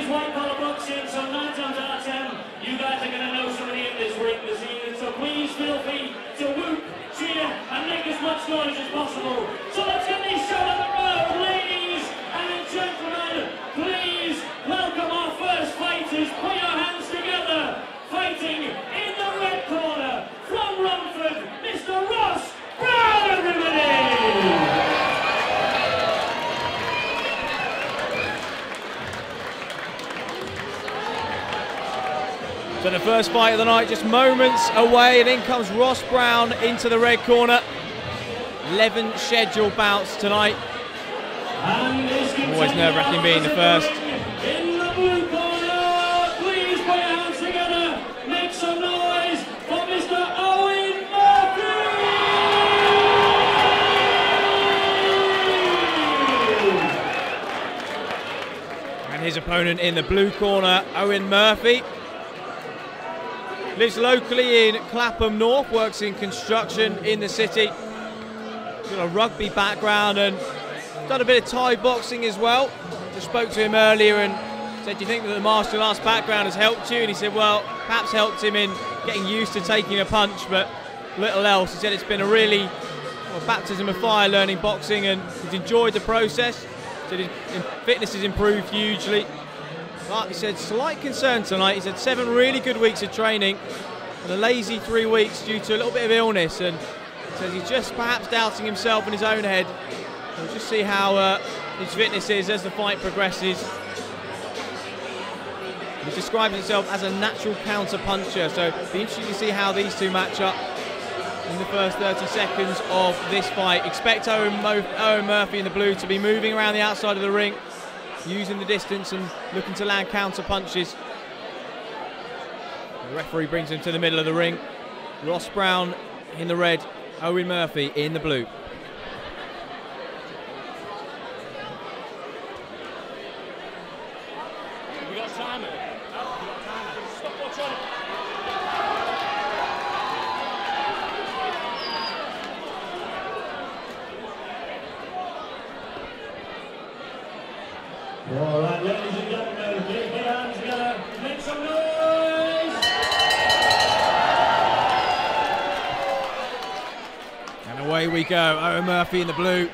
is white collar boxing, so 9 times out of 10, you guys are going to know somebody in this ring this evening. So please feel free to whoop, cheer, and make as much noise as possible. So let's get this show on the road, ladies and gentlemen. Please welcome our first fighters. Put your hands together. Fighting in the red corner from Romford, Mr. Ross Brown, everybody! So the first fight of the night just moments away, and in comes Ross Brown into the red corner. 11 scheduled bouts tonight. Always nerve-wracking being the first. In the blue corner, please put your hands together. Make some noise for Mr. Owen Murphy! And his opponent in the blue corner, Owen Murphy. Lives locally in Clapham North, works in construction in the city. Got a rugby background and done a bit of Thai boxing as well. Just spoke to him earlier and said, do you think that the martial arts background has helped you? And he said, well, perhaps helped him in getting used to taking a punch, but little else. He said it's been a really baptism of fire learning boxing, and he's enjoyed the process. He said his fitness has improved hugely. But he said slight concern tonight. He's had 7 really good weeks of training and a lazy 3 weeks due to a little bit of illness, and he says he's just perhaps doubting himself in his own head. We'll just see how his fitness is as the fight progresses. He describes himself as a natural counter puncher, so it'll be interesting to see how these two match up in the first 30 seconds of this fight. Expect Owen Murphy in the blue to be moving around the outside of the ring, using the distance and looking to land counter punches. The referee brings him to the middle of the ring. Ross Brown in the red, Owen Murphy in the blue. Have we got time? Stop watching. All right, ladies and gentlemen, please put your hands together. Make some noise! And away we go. Owen Murphy in the blue,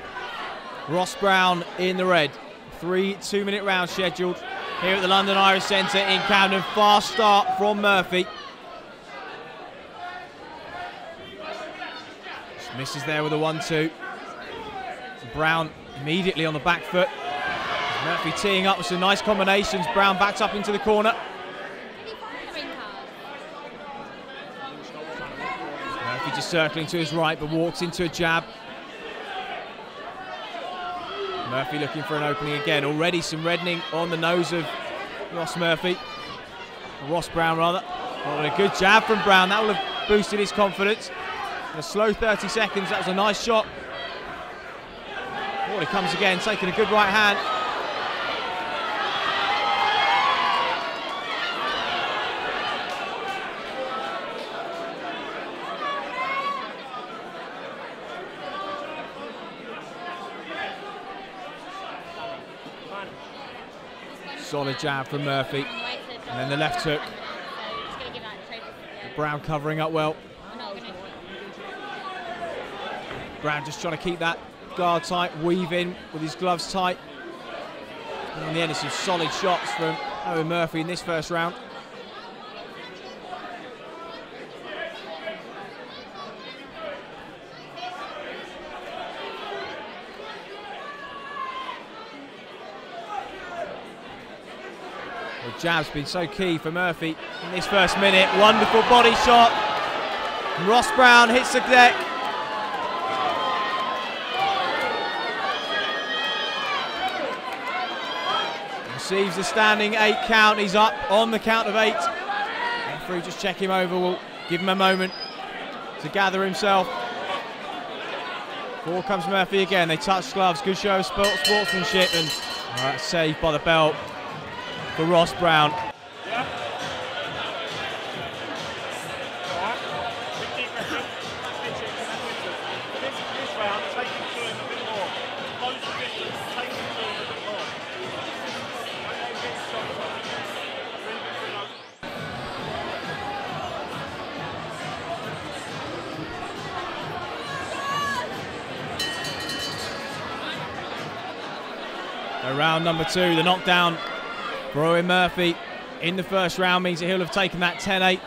Ross Brown in the red. 3 2-minute rounds scheduled here at the London Irish Centre in Camden. Fast start from Murphy. Just misses there with a 1-2. Brown immediately on the back foot. Murphy teeing up with some nice combinations. Brown backs up into the corner. Murphy just circling to his right, but walks into a jab. Murphy looking for an opening again. Already some reddening on the nose of Ross Brown rather. Oh, a good jab from Brown. That will have boosted his confidence. In a slow 30 seconds, that was a nice shot. Oh, he comes again, taking a good right hand. Solid jab from Murphy, and then the left hook. Brown covering up well. Brown just trying to keep that guard tight, weave in with his gloves tight. And in the end, it's some solid shots from Owen Murphy in this first round. The jab's been so key for Murphy in this first minute. Wonderful body shot. Ross Brown hits the deck. Receives the standing 8 count. He's up on the count of 8. Referee just check him over. We'll give him a moment to gather himself. Forward comes Murphy again. They touch gloves. Good show of sportsmanship, and saved by the belt for Ross Brown. So round number 2, the knockdown for Owen Murphy in the first round means that he'll have taken that 10-8.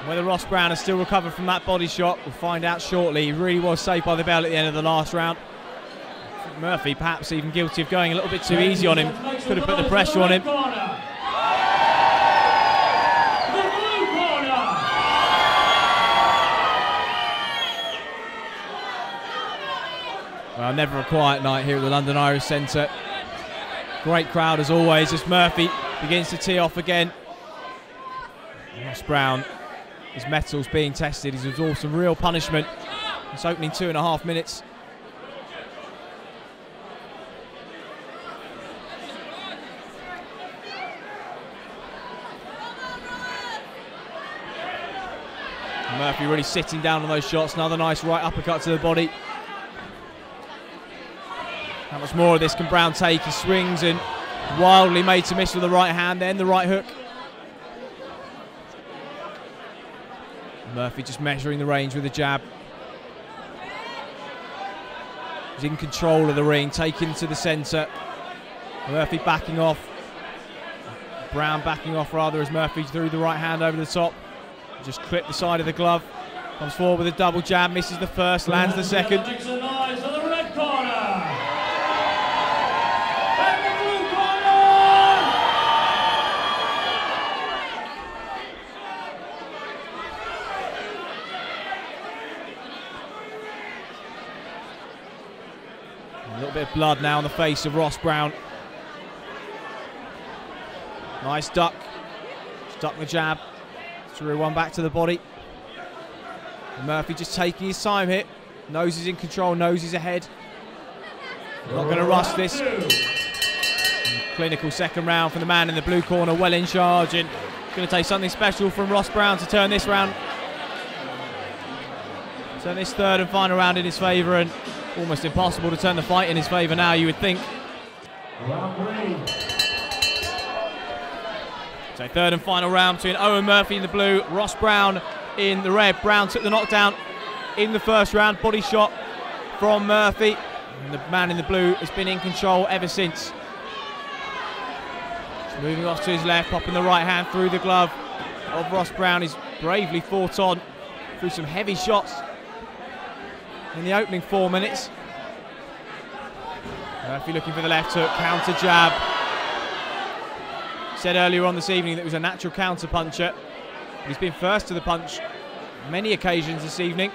Whether Ross Brown has still recovered from that body shot, we'll find out shortly. He really was saved by the bell at the end of the last round. Murphy perhaps even guilty of going a little bit too easy on him. Could have put the pressure on him. Well, never a quiet night here at the London Irish Centre. Great crowd as always as Murphy begins to tee off again. Ross Brown, his metals being tested. He's absorbed some real punishment. It's opening 2.5 minutes. Murphy really sitting down on those shots. Another nice right uppercut to the body. How much more of this can Brown take? He swings and wildly made to miss with the right hand, then the right hook. Murphy just measuring the range with a jab. He's in control of the ring, taken to the centre. Murphy backing off. Brown backing off rather as Murphy threw the right hand over the top. Just clipped the side of the glove. Comes forward with a double jab, misses the first, lands the second. A little bit of blood now on the face of Ross Brown. Nice duck. Stuck the jab. Threw one back to the body. And Murphy just taking his time here. Knows he's in control, knows he's ahead. Not going to rush this. Clinical second round from the man in the blue corner, well in charge, and going to take something special from Ross Brown to turn this round. Turn this third and final round in his favour, and almost impossible to turn the fight in his favour now, you would think. Round 3. So third and final round between Owen Murphy in the blue, Ross Brown in the red. Brown took the knockdown in the first round, body shot from Murphy. And the man in the blue has been in control ever since. Just moving off to his left, popping the right hand through the glove of Ross Brown. He's bravely fought on through some heavy shots in the opening 4 minutes. Murphy looking for the left hook, counter jab. Said earlier on this evening that he was a natural counter puncher. He's been first to the punch many occasions this evening.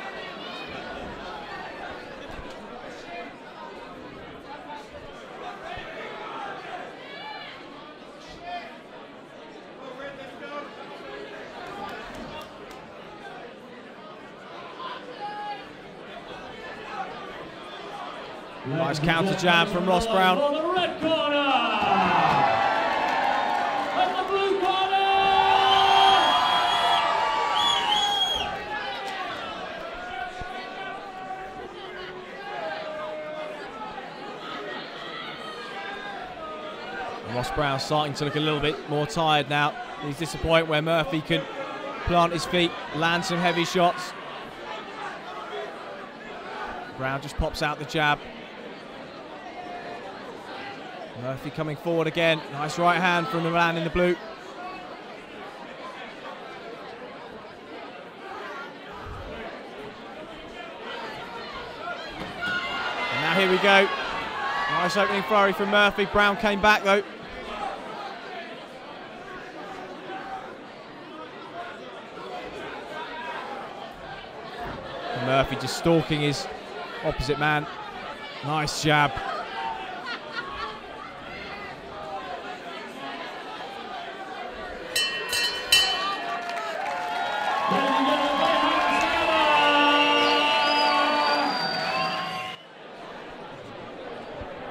Nice counter jab from Ross Brown. On the red corner. And the blue corner. Ross Brown starting to look a little bit more tired now. He's disappointed where Murphy can plant his feet, land some heavy shots. Brown just pops out the jab. Murphy coming forward again. Nice right hand from the man in the blue. And now here we go. Nice opening flurry from Murphy. Brown came back though. And Murphy just stalking his opposite man. Nice jab.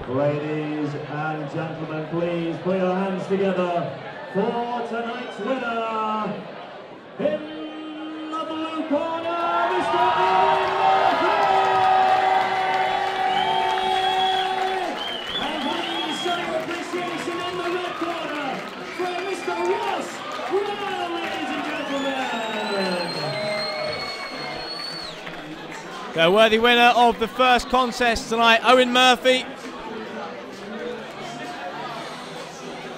Ladies and gentlemen, please put your hands together for tonight's winner. In the blue corner, Mr. Owen Murphy! And please show your appreciation in the red corner for Mr. Ross Brown, ladies and gentlemen. The worthy winner of the first contest tonight, Owen Murphy.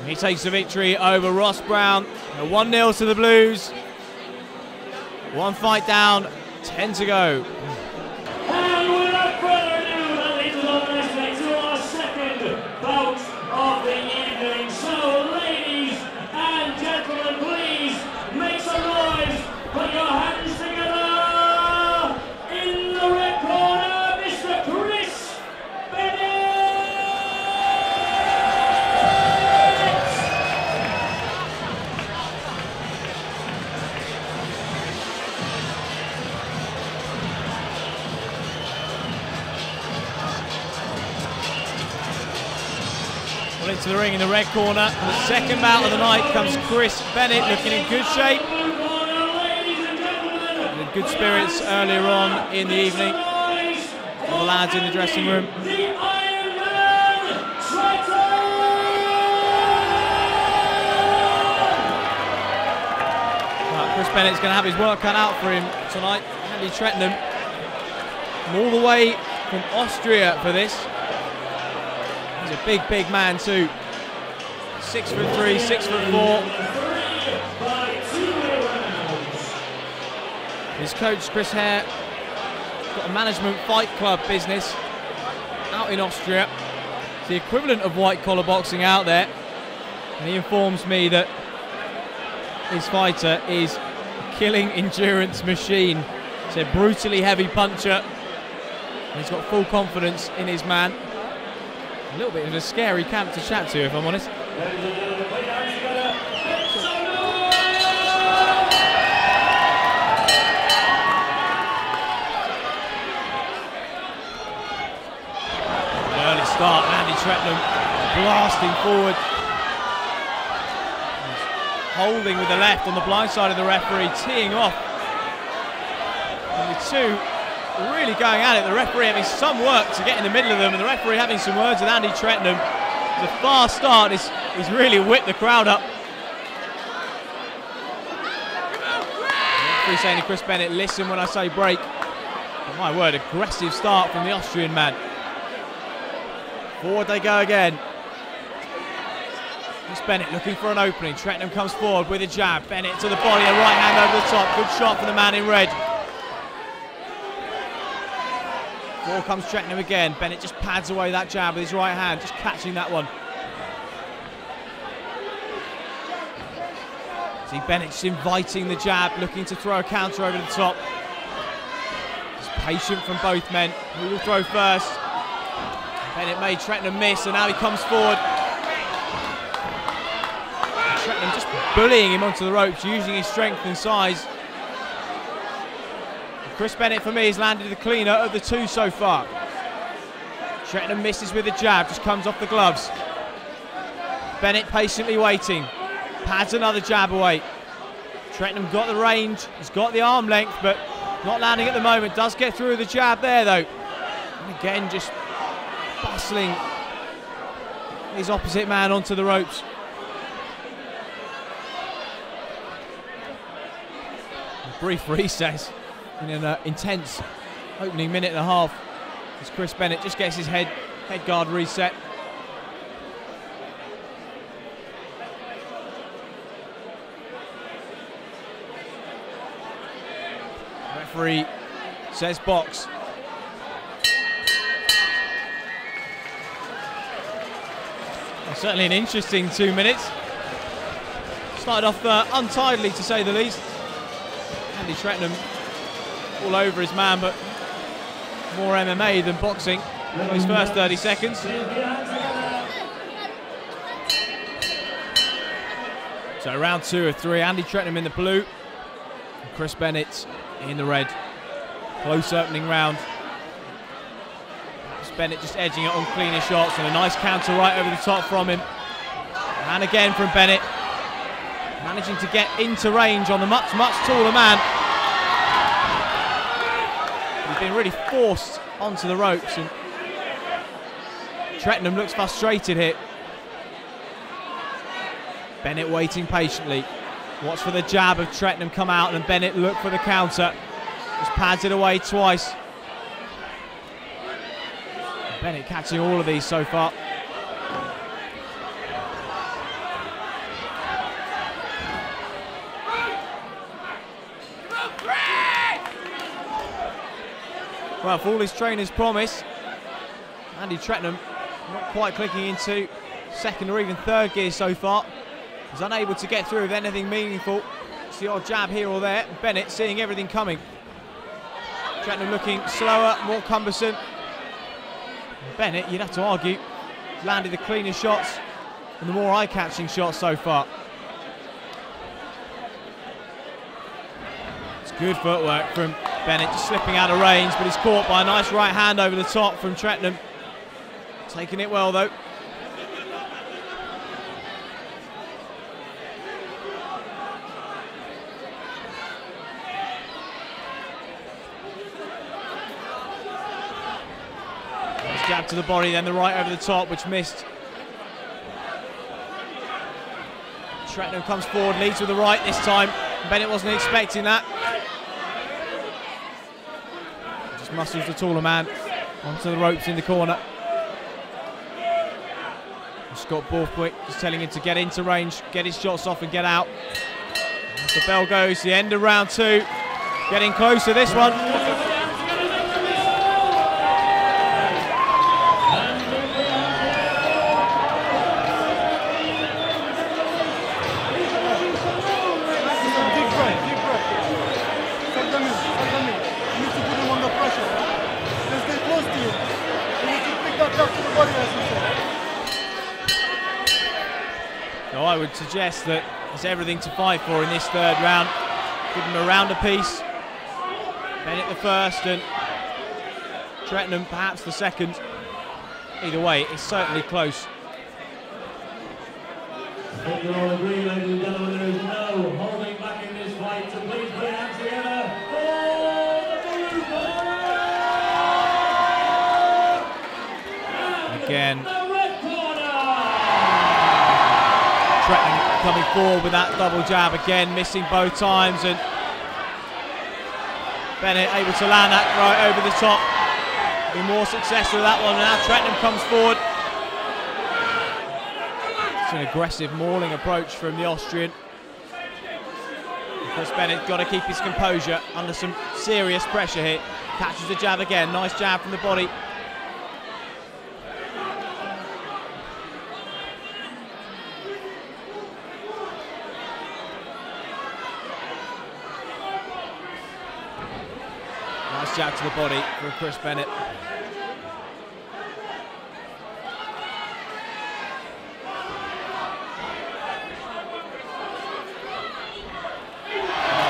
He takes the victory over Ross Brown. 1-0 to the Blues. 1 fight down, 10 to go. And without further ado, ladies and gentlemen, to our second bout of the evening. So, ladies and gentlemen, please make some noise. Put your hands together. In the red corner, Mr. Chris Bennett. Into the ring in the red corner. For the second bout of the night comes Chris Bennett, looking in good shape. With good spirits earlier on in the evening. All the lads in the dressing room. Chris Bennett's going to have his work cut out for him tonight. Andy Trettenham, all the way from Austria for this. He's a big, big man too. 6'3", 6'4". His coach, Chris Hare, got a management fight club business out in Austria. It's the equivalent of white-collar boxing out there. And he informs me that his fighter is a killing endurance machine. He's a brutally heavy puncher. And he's got full confidence in his man. A little bit of a scary camp to chat to, if I'm honest. Early start, Andy Trettenham blasting forward. Holding with the left on the blind side of the referee, teeing off. And the two really going at it. The referee having some work to get in the middle of them, and the referee having some words with Andy Trettenham. It's a fast start. He's really whipped the crowd up. The referee saying to Chris Bennett, listen when I say break. But my word, aggressive start from the Austrian man. Forward they go again. Chris Bennett looking for an opening. Trettenham comes forward with a jab. Bennett to the body, a right hand over the top. Good shot for the man in red. Forward comes Trettenham again. Bennett just pads away that jab with his right hand, just catching that one. See Bennett just inviting the jab, looking to throw a counter over the top. Just patient from both men. Who will throw first? Bennett made Trettenham miss, and now he comes forward. And Trettenham just bullying him onto the ropes, using his strength and size. Chris Bennett, for me, has landed the cleaner of the two so far. Trettenham misses with a jab, just comes off the gloves. Bennett patiently waiting. Pads another jab away. Trettenham got the range, he's got the arm length, but not landing at the moment. Does get through the jab there, though. And again, just bustling his opposite man onto the ropes. A brief recess in an intense opening minute and a half as Chris Bennett just gets his head guard reset. Referee says box. Well, certainly an interesting 2 minutes. Started off untidily, to say the least. Andy Trettenham all over his man, but more MMA than boxing in his first 30 seconds. So round 2 of 3, Andy Trettenham in the blue, and Chris Bennett in the red. Close opening round. Chris Bennett just edging it on cleaner shots, and a nice counter right over the top from him. And again from Bennett, managing to get into range on the much, much taller man. He's been really forced onto the ropes, and Trettenham looks frustrated here. Bennett waiting patiently. Watch for the jab of Trettenham come out, and Bennett look for the counter. Just pads it away twice. Bennett catching all of these so far. Well, for all his trainer's promise, Andy Trettenham not quite clicking into second or even third gear so far. He's unable to get through with anything meaningful. It's the odd jab here or there. Bennett seeing everything coming. Trettenham looking slower, more cumbersome. Bennett, you'd have to argue, landed the cleaner shots and the more eye-catching shots so far. It's good footwork from Bennett, just slipping out of range, but he's caught by a nice right hand over the top from Trettenham. Taking it well though. Nice jab to the body, then the right over the top, which missed. Trettenham comes forward, leads with the right this time. Bennett wasn't expecting that. Just muscles the taller man onto the ropes in the corner. Scott Borthwick just telling him to get into range, get his shots off and get out. As the bell goes, the end of round 2. Getting closer this one. No, I would suggest that there's everything to fight for in this third round. Give him a round apiece. Bennett the first and Trettenham perhaps the second. Either way, it's certainly close. I hope you all agree, ladies and gentlemen, there is no holding back in this fight, so please put your hands together for the blue corner! Again, The red corner! Trettenham coming forward with that double jab again, missing both times, and Bennett able to land that right over the top. Be more successful with that one. Now Trettenham comes forward. It's an aggressive mauling approach from the Austrian. Chris Bennett got to keep his composure under some serious pressure here. Catches the jab again. Nice jab from the body. Nice jab to the body from Chris Bennett.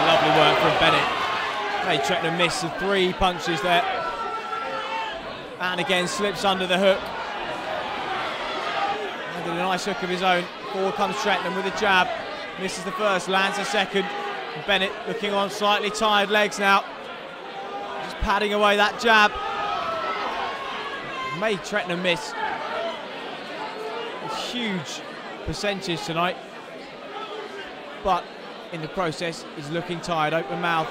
Lovely work from Bennett. Made Trettenham miss the 3 punches there. And again slips under the hook. And did a nice hook of his own. Forward comes Trettenham with a jab. Misses the first, lands the second. And Bennett looking on slightly tired legs now. Just padding away that jab. Made Trettenham miss a huge percentage tonight. But in the process, he's looking tired, open mouth.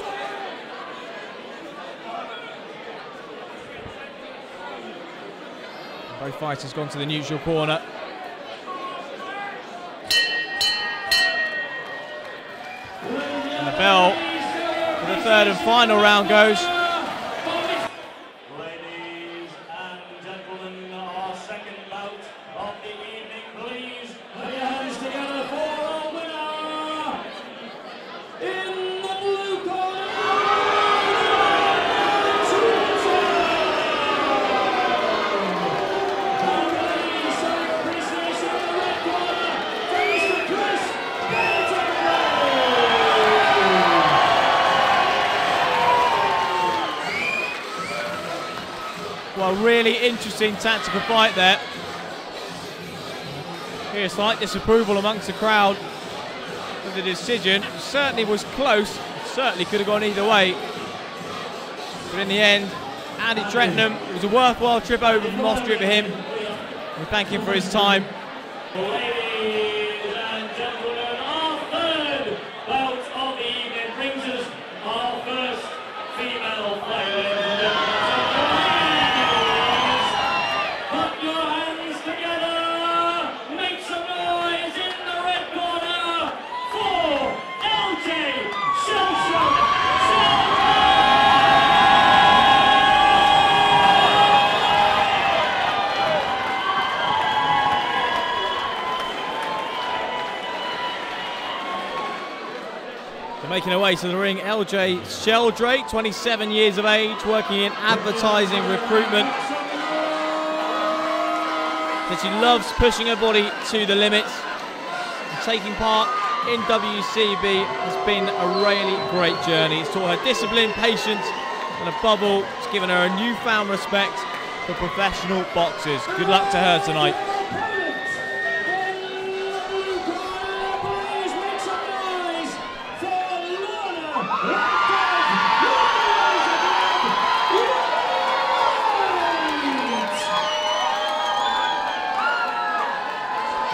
Both fighters gone to the neutral corner. And the bell for the third and final round goes. Ladies and gentlemen, our second bout of the evening, please put your hands together for our winner! In the blue corner, appreciation in the red corner, thanks to Chris Bennett. Well, really interesting tactical fight there. Here's slight disapproval amongst the crowd with the decision. It certainly was close, certainly could have gone either way. But in the end, Andy Trettenham, it was a worthwhile trip over from Austria for him. We thank him for his time. Ladies and gentlemen, our third bout of the evening brings us our first female fight. Ladies and gentlemen, so please put your hands together, make some noise in the red corner for LJ Shellshock. Making her way to the ring, LJ Sheldrake, 27 years of age, working in advertising recruitment. Said she loves pushing her body to the limits. And taking part in WCB has been a really great journey. It's taught her discipline, patience, and above all, it's given her a newfound respect for professional boxers. Good luck to her tonight.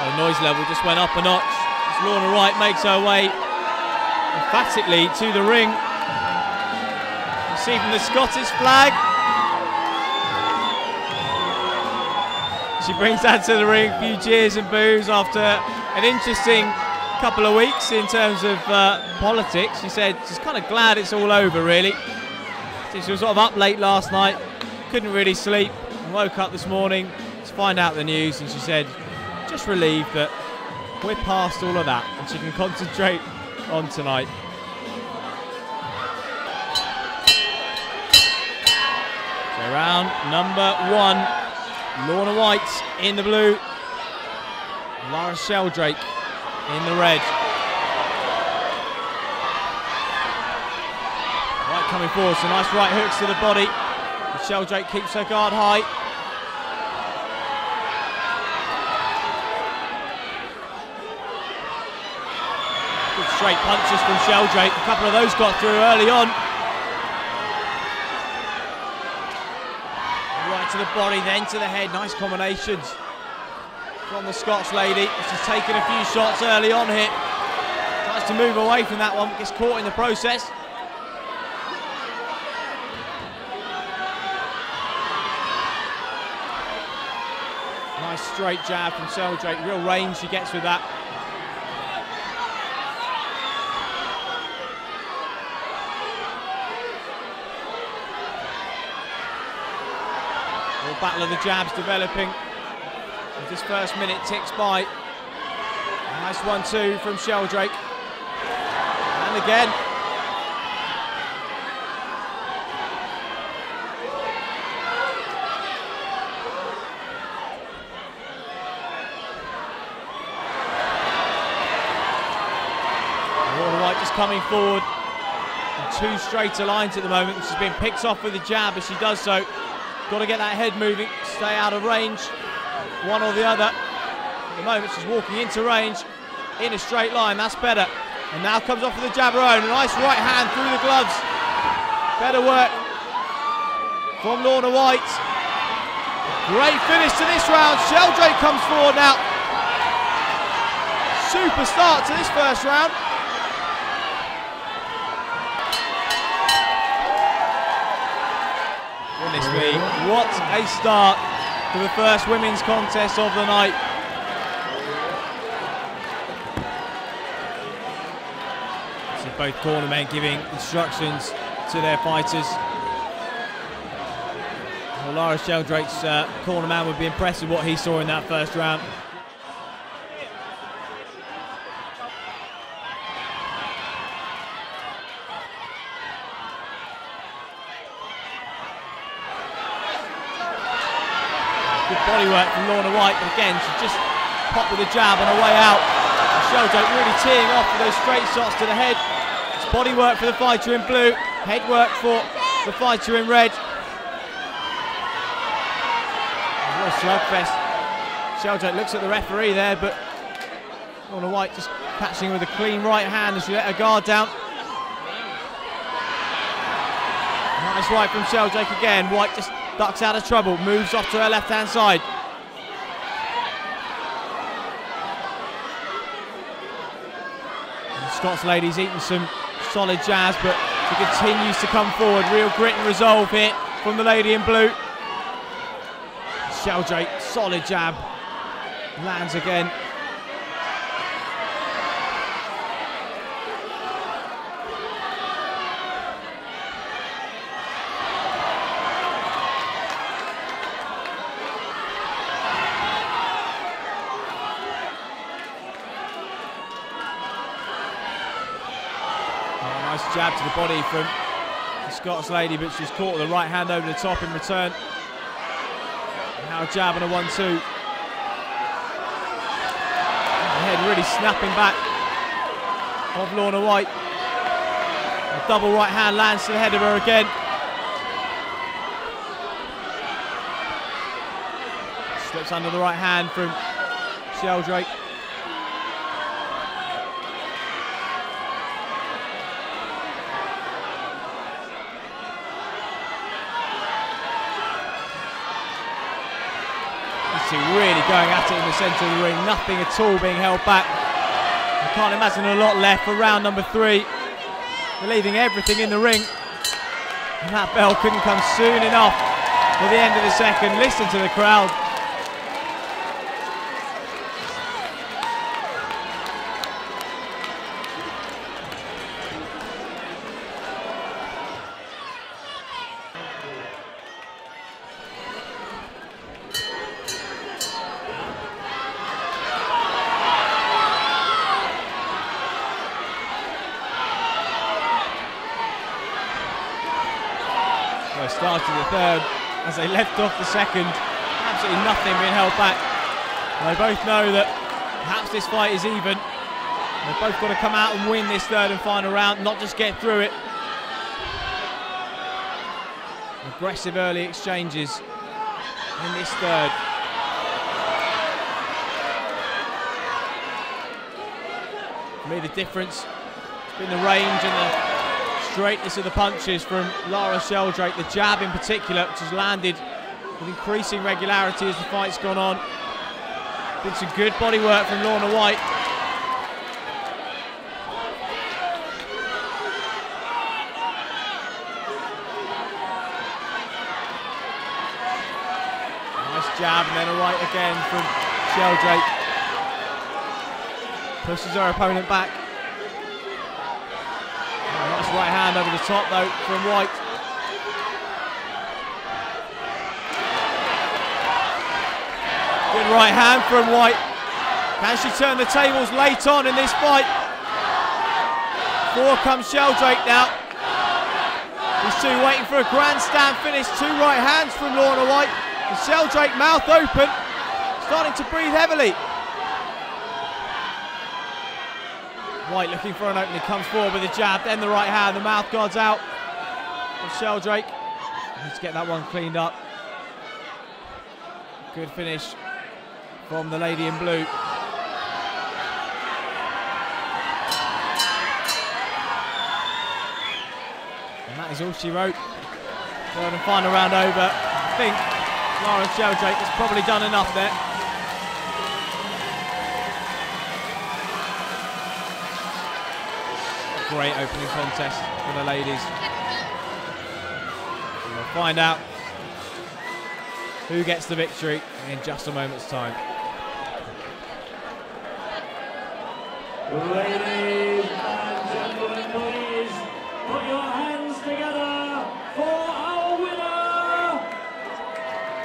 The noise level just went up a notch as Lorna Wright makes her way emphatically to the ring, receiving the Scottish flag. She brings that to the ring, a few cheers and boos after an interesting couple of weeks in terms of politics. She said she's kind of glad it's all over, really. She was sort of up late last night, couldn't really sleep, and woke up this morning to find out the news, and she said just relieved that we're past all of that and she can concentrate on tonight. So round number 1, Lorna Wright in the blue, Lara Sheldrake in the red. Wright coming forward, so nice right hooks to the body. Sheldrake keeps her guard high. Good straight punches from Sheldrake. A couple of those got through early on. Right to the body, then to the head. Nice combinations from the Scotch lady. She's taken a few shots early on here. Tries to move away from that one, but gets caught in the process. Nice straight jab from Sheldrake. Real range she gets with that. Battle of the jabs developing as this first minute ticks by. Nice 1-2 from Sheldrake. And again. Lorna Wright just coming forward in 2 straighter lines at the moment. She's been picked off with a jab as she does so. Got to get that head moving, stay out of range, one or the other. At the moment she's walking into range in a straight line, that's better. And now comes off with the jab her own, a nice right hand through the gloves. Better work from Lorna Wright. Great finish to this round. Sheldrake comes forward now. Super start to this first round. Goodness me, what a start to the first women's contest of the night. So both cornermen giving instructions to their fighters. Well, Lara Sheldrake's cornerman would be impressed with what he saw in that first round. Good body work from Lorna Wright, but again, she just popped with a jab on her way out. Sheldrake really teeing off with those straight shots to the head. It's body work for the fighter in blue, head work for the fighter in red. Real slugfest. Sheldrake looks at the referee there, but Lorna Wright just catching with a clean right hand as she let her guard down. Nice right from Sheldrake again. Wright just ducks out of trouble, moves off to her left-hand side. And the Scots lady's eating some solid jabs, but she continues to come forward. Real grit and resolve here from the lady in blue. Sheldrake, solid jab. Lands again. jab to the body from the Scots lady, but she's caught with the right hand over the top in return. Now a jab and a 1-2. The head really snapping back of Lorna White. A double right hand lands to the head of her again. Slips under the right hand from Sheldrake. Really going at it in the centre of the ring, nothing at all being held back. I can't imagine a lot left for round number 3. They're leaving everything in the ring, and that bell couldn't come soon enough for the end of the second. Listen to the crowd. Started the third as they left off the second. Absolutely nothing being held back. And they both know that perhaps this fight is even. They've both got to come out and win this third and final round, not just get through it. Aggressive early exchanges in this third. For me, the difference has been the range and the straightness of the punches from Lara Sheldrake, the jab in particular, which has landed with increasing regularity as the fight's gone on. Been some good body work from Lorna White. Nice jab and then a right again from Sheldrake. Pushes her opponent back. Nice right hand over the top though from White. Good right hand from White. Can she turn the tables late on in this fight? Forward comes Sheldrake now. These two waiting for a grandstand finish. Two right hands from Lorna White. And Sheldrake mouth open, starting to breathe heavily. White looking for an opening, comes forward with a jab, then the right hand, the mouth guards out of Sheldrake. Needs to get that one cleaned up. Good finish from the lady in blue. And that is all she wrote. Third and final round over. I think Lara Sheldrake has probably done enough there. Great opening contest for the ladies. And we'll find out who gets the victory in just a moment's time. Ladies and gentlemen, please put your hands together for our winner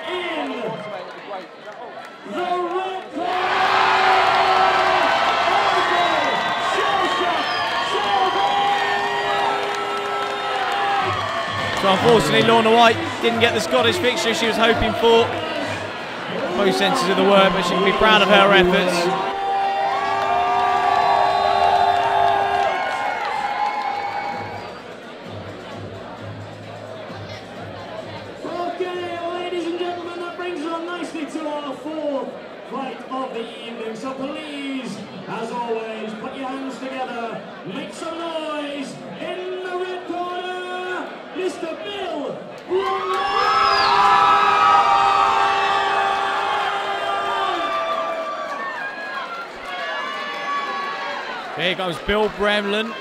in the red corner. So unfortunately Lorna White didn't get the Scottish fixture she was hoping for. Both senses of the word, but she can be proud of her efforts. Okay, ladies and gentlemen, that brings us on nicely to our fourth fight of the evening. So please, as always, put your hands together, make some noise in the red corner, Mr. Bill Bremlin! Here goes Bill Bremlin,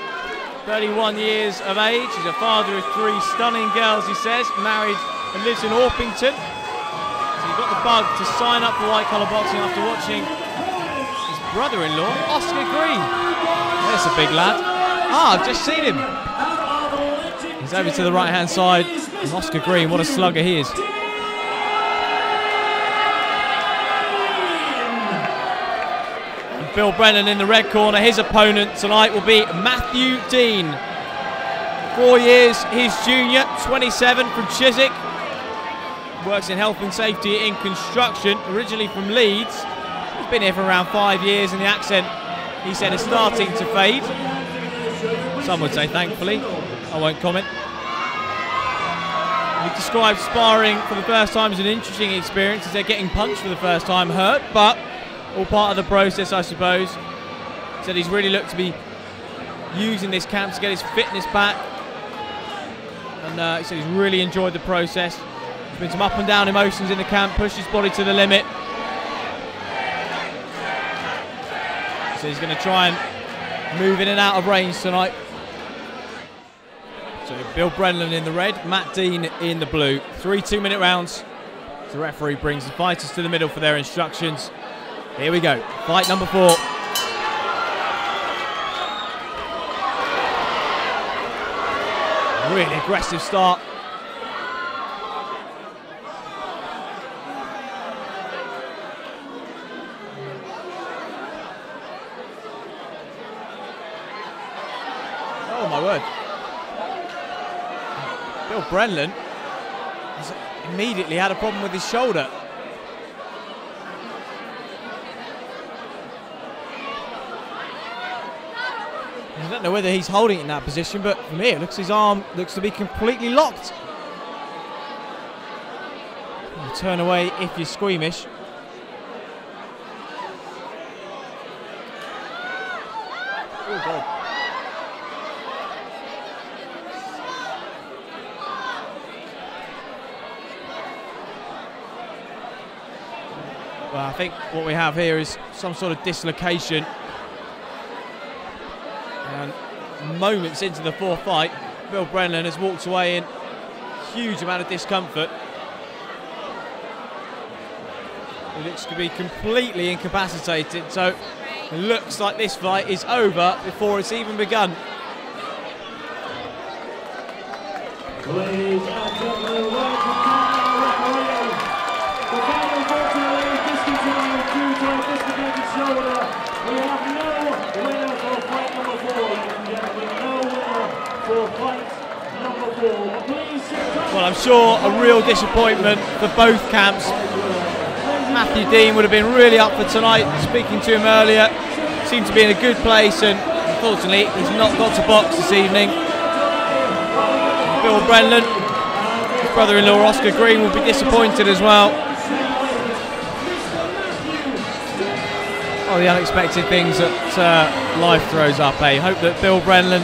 31 years of age. He's a father of 3 stunning girls, he says, married and lives in Orpington. So he got the bug to sign up for white collar boxing after watching his brother-in-law, Oscar Green. There's a big lad. Ah, I've just seen him. He's over to the right-hand side. And Oscar Green, what a slugger he is. And Bill Brennan in the red corner. His opponent tonight will be Matthew Dean. 4 years his junior, 27 from Chiswick. Works in health and safety in construction, originally from Leeds. He's been here for around 5 years, and the accent, he said, is starting to fade. Some would say thankfully. I won't comment. He described sparring for the first time as an interesting experience, as they're getting punched for the first time hurt, but all part of the process, I suppose. He said he's really looked to be using this camp to get his fitness back, and he said he's really enjoyed the process. There's been some up and down emotions in the camp, pushed his body to the limit. So he's going to try and move in and out of range tonight. So Bill Brennan in the red, Matt Dean in the blue. 3 2-minute rounds. The referee brings the fighters to the middle for their instructions. Here we go, fight number 4. Really aggressive start. Oh my word. Bill Brennan has immediately had a problem with his shoulder. I don't know whether he's holding it in that position, but from here, it looks his arm looks to be completely locked. You turn away if you're squeamish. Oh God. Well, I think what we have here is some sort of dislocation. And moments into the 4th fight, Bill Brennan has walked away in huge amount of discomfort. He looks to be completely incapacitated, so it looks like this fight is over before it's even begun. Ladies and gentlemen, welcome to our referee. The fight unfortunately is discontinued due to a dislocated shoulder. We have no winner for fight number 4, ladies and gentlemen. No winner for fight number 4. Please sit down. Well, I'm sure a real disappointment for both camps. Matthew Dean would have been really up for tonight. Speaking to him earlier, seemed to be in a good place, and unfortunately he's not got to box this evening. Bill Brennan, his brother-in-law Oscar Green, will be disappointed as well. Oh, the unexpected things that life throws up, eh? Hope that Bill Brennan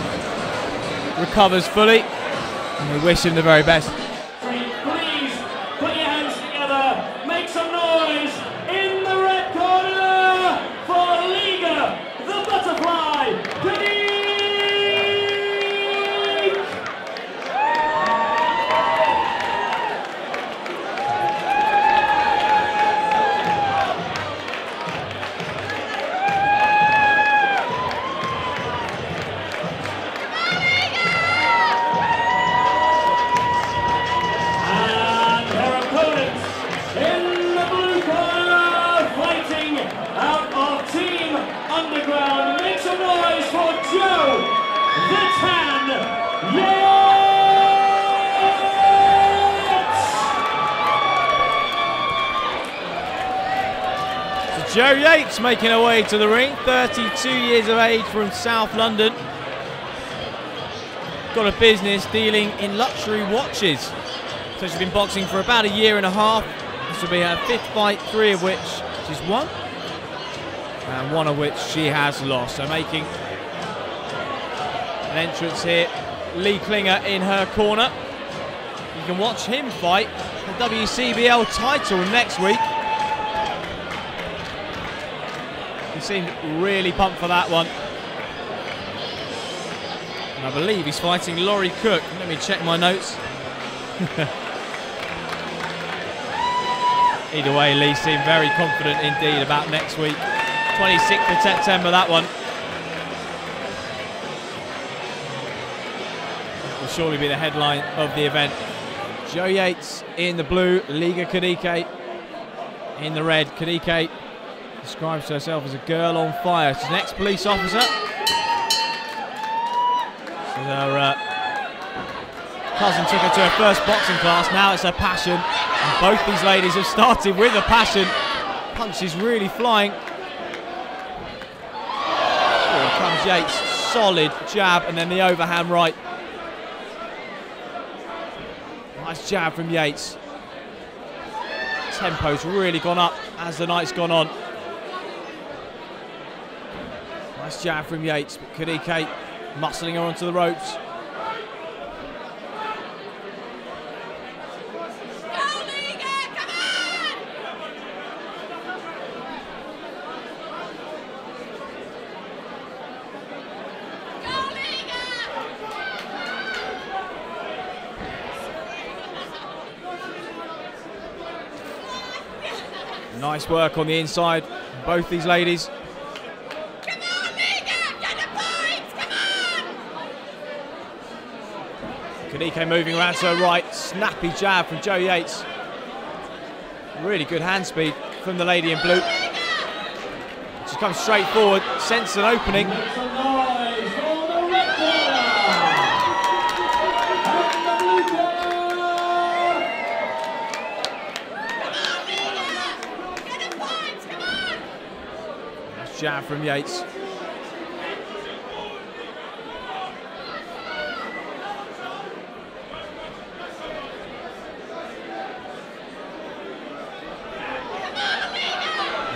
recovers fully, and we wish him the very best. Please put your hands together, make some noise in the red corner for Liga, the Butterfly, Kadeem! And their opponents in the blue corner, fighting out of Team Underground. Make some noise for Joe the Tan Yates! So Joe Yates making her way to the ring, 32 years of age from South London. Got a business dealing in luxury watches. So she's been boxing for about 1.5 years. This will be her 5th fight, 3 of which she's won, and 1 of which she has lost. So making an entrance here, Lee Klinger in her corner. You can watch him fight the WCBL title next week. He seemed really pumped for that one. And I believe he's fighting Laurie Cook. Let me check my notes. Either way, Lee seemed very confident indeed about next week. 26th of September, that one. Will surely be the headline of the event. Joe Yates in the blue, Liga Kadike in the red. Kadike describes herself as a girl on fire. She's an ex-police officer. She's her cousin took her to her first boxing class, now it's her passion. And both these ladies have started with a passion. Punches really flying. Here comes Yates, solid jab, and then the overhand right. Nice jab from Yates. Tempo's really gone up as the night's gone on. Nice jab from Yates, but Kadike muscling her onto the ropes. Nice work on the inside, both these ladies. Come on, Liga! Get the points! Come on! Kadike moving around to her right, snappy jab from Joe Yates. Really good hand speed from the lady in blue. She comes straight forward, senses an opening. Jab from Yates.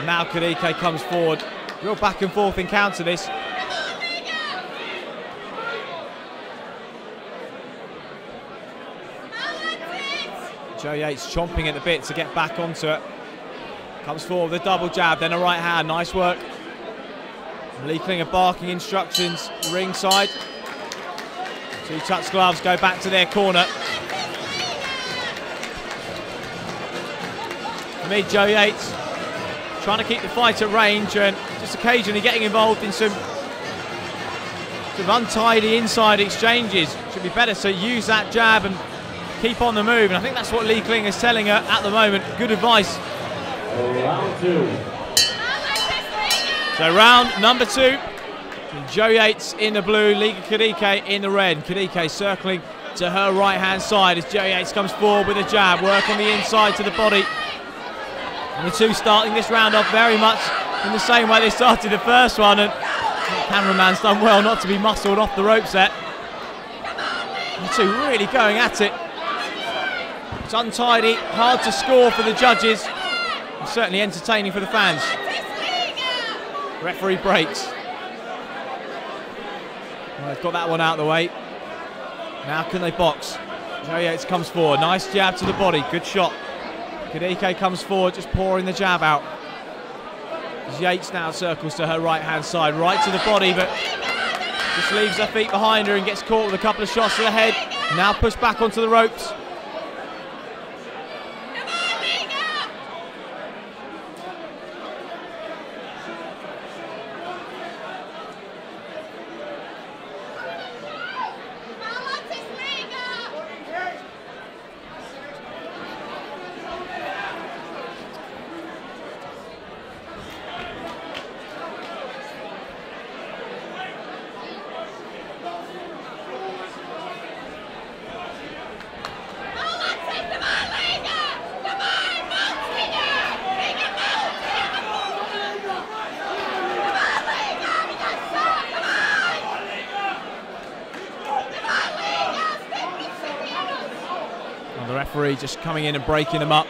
Now Kadike comes forward. Real back and forth encounter this. Joe Yates chomping at the bit to get back onto it. Comes forward with a double jab, then a right hand. Nice work. Lee Klinger barking instructions ringside. Two touch gloves go back to their corner. For me, Joe Yates trying to keep the fight at range and just occasionally getting involved in some sort of untidy inside exchanges. Should be better to use that jab and keep on the move. And I think that's what Lee Klinger is telling her at the moment. Good advice. Round two. So round number two, Joe Yates in the blue, Liga Kadike in the red. Kadike circling to her right-hand side as Joe Yates comes forward with a jab, work on the inside to the body. And the two starting this round off very much in the same way they started the first one, and the cameraman's done well not to be muscled off the rope set. The two really going at it. It's untidy, hard to score for the judges, and certainly entertaining for the fans. Referee breaks. Well, they've got that one out of the way. Now can they box? Joe Yates comes forward. Nice jab to the body. Good shot. Kadike comes forward, just pouring the jab out. Yates now circles to her right-hand side. Right to the body, but just leaves her feet behind her and gets caught with a couple of shots to the head. Now pushed back onto the ropes. The referee just coming in and breaking them up.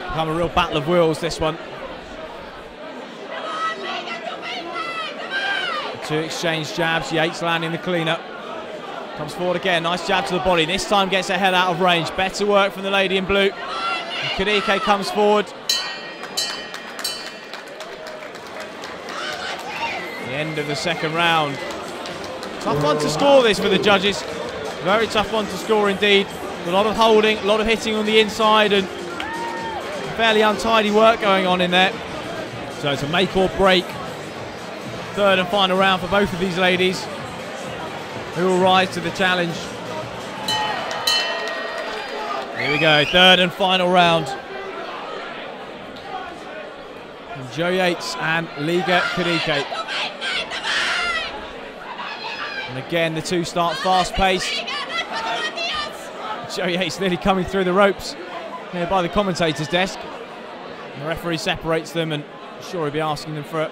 Become a real battle of wills, this one. The two exchange jabs, Yates landing the cleanup. Comes forward again, nice jab to the body. This time gets her head out of range. Better work from the lady in blue. And Kadike comes forward. The end of the second round. Tough one to score this for the judges. Very tough one to score indeed. A lot of holding, a lot of hitting on the inside, and fairly untidy work going on in there. So it's a make or break. Third and final round for both of these ladies, who will rise to the challenge. Here we go, third and final round. And Joe Yates and Liga Kadike. And again, the two start fast-paced. Joe Yates nearly coming through the ropes here by the commentator's desk. The referee separates them, and I'm sure he'll be asking them for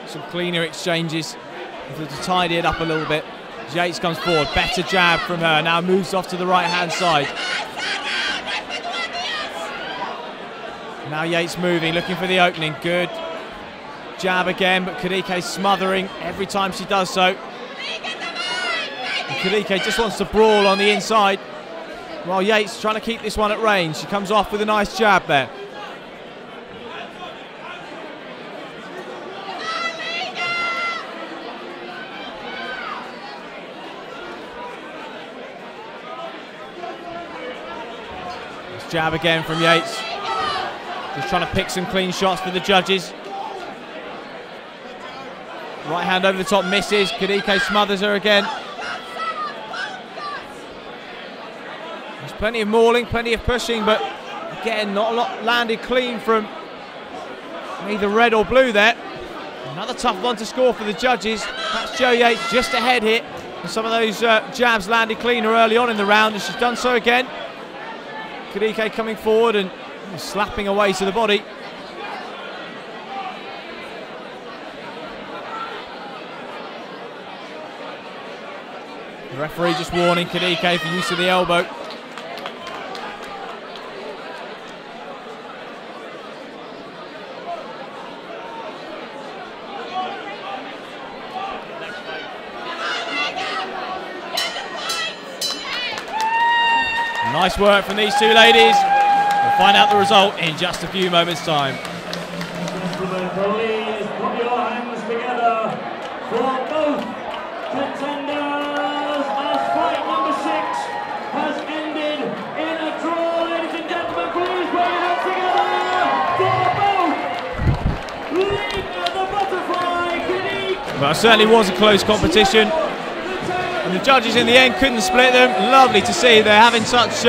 some cleaner exchanges to tidy it up a little bit. Yates comes forward, better jab from her, now moves off to the right hand side. Now Yates moving, looking for the opening, good jab again, but Kadike smothering every time she does so. And Kadike just wants to brawl on the inside, while Yates trying to keep this one at range. She comes off with a nice jab there. Jab again from Yates. Just trying to pick some clean shots for the judges. Right hand over the top, misses. Kadike smothers her again. There's plenty of mauling, plenty of pushing, but again, not a lot landed clean from either red or blue there. Another tough one to score for the judges. That's Joe Yates just ahead here. And some of those jabs landed cleaner early on in the round, and she's done so again. Kadike coming forward and slapping away to the body. The referee just warning Kadike for use of the elbow. Nice work from these two ladies. We'll find out the result in just a few moments' time. Gentlemen, please put your hands together for both contenders as fight number 6 has ended in a draw. Ladies and gentlemen, please put your hands together for both League the Butterfly, Kadike. Well, it certainly was a close competition. And the judges in the end couldn't split them. Lovely to see. They're having such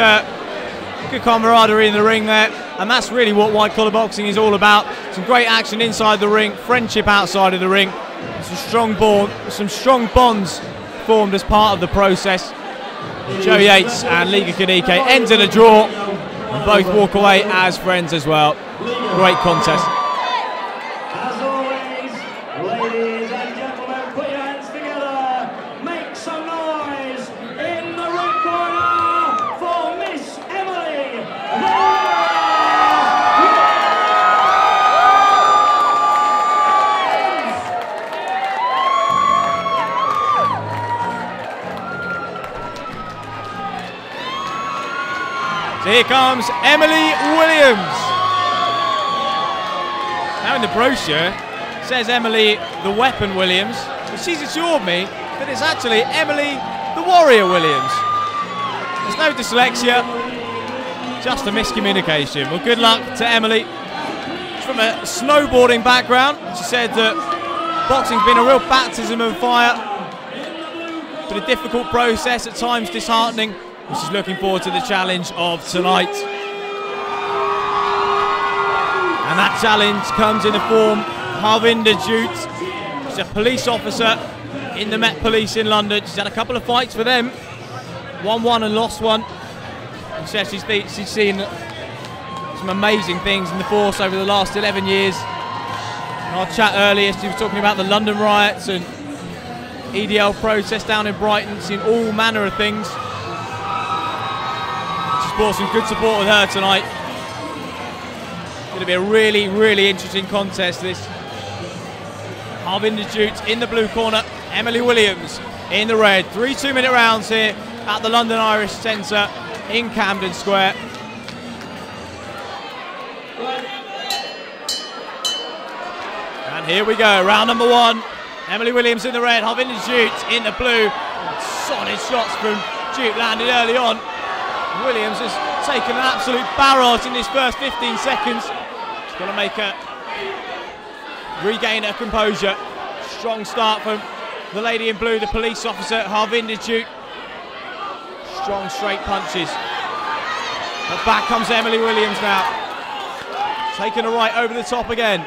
good camaraderie in the ring there. And that's really what white collar boxing is all about. Some great action inside the ring, friendship outside of the ring. Some strong bonds formed as part of the process. Joe Yates and Liga Kadike ends in a draw. And both walk away as friends as well. Great contest. As always, ladies and gentlemen, put your hands together. Make some noise in the red corner for Miss Emily. So here comes Emily Williams. Now in the brochure it says Emily the Weapon Williams, but she's assured me that it's actually Emily the Warrior Williams. There's no dyslexia, just a miscommunication. Well, good luck to Emily. She's from a snowboarding background. She said that boxing's been a real baptism of fire, but a difficult process, at times disheartening. And she's looking forward to the challenge of tonight. And that challenge comes in the form of Harvinder Jute. She's a police officer in the Met Police in London. She's had a couple of fights for them, won one and lost one. And she says she's seen some amazing things in the force over the last 11 years. In our chat earlier, she was talking about the London riots and EDL protest down in Brighton, seen all manner of things. She's brought some good support with her tonight. Going to be a really, really interesting contest, this. Harvinder Jute in the blue corner, Emily Williams in the red. 3 2-minute rounds here at the London Irish Centre in Camden Square. And here we go, round number 1. Emily Williams in the red, Harvinder Jute in the blue. Solid shots from Jute landed early on. Williams has taken an absolute barrage in this first 15 seconds. She's got to make her regain her composure. Strong start from the lady in blue, the police officer, Harvinder Jute. Strong straight punches. But back comes Emily Williams now. Taking a right over the top again.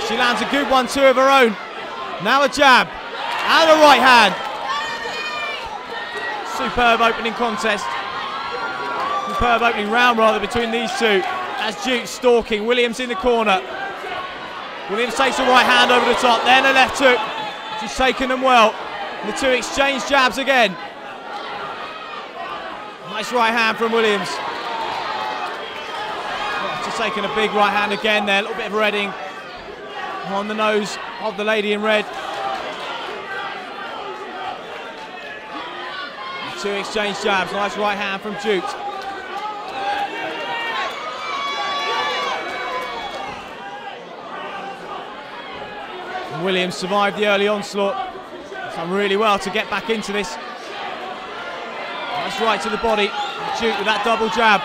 She lands a good one, 2 of her own. Now a jab and a right hand. Superb opening contest superb opening round rather between these two. As Duke stalking, Williams in the corner. Williams takes a right hand over the top, then a left hook. She's taken them well. The two exchange jabs again. Nice right hand from Williams. Oh, just taking a big right hand again there. A little bit of redding on the nose of the lady in red. The two exchange jabs. Nice right hand from Duke. Williams survived the early onslaught. He's done really well to get back into this. Nice right to the body. Duke with that double jab.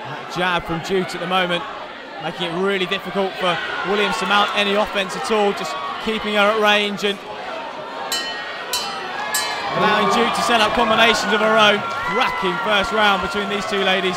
That jab from Duke at the moment, making it really difficult for Williams to mount any offense at all, just keeping her at range and allowing Duke to set up combinations of her own. Cracking first round between these two ladies.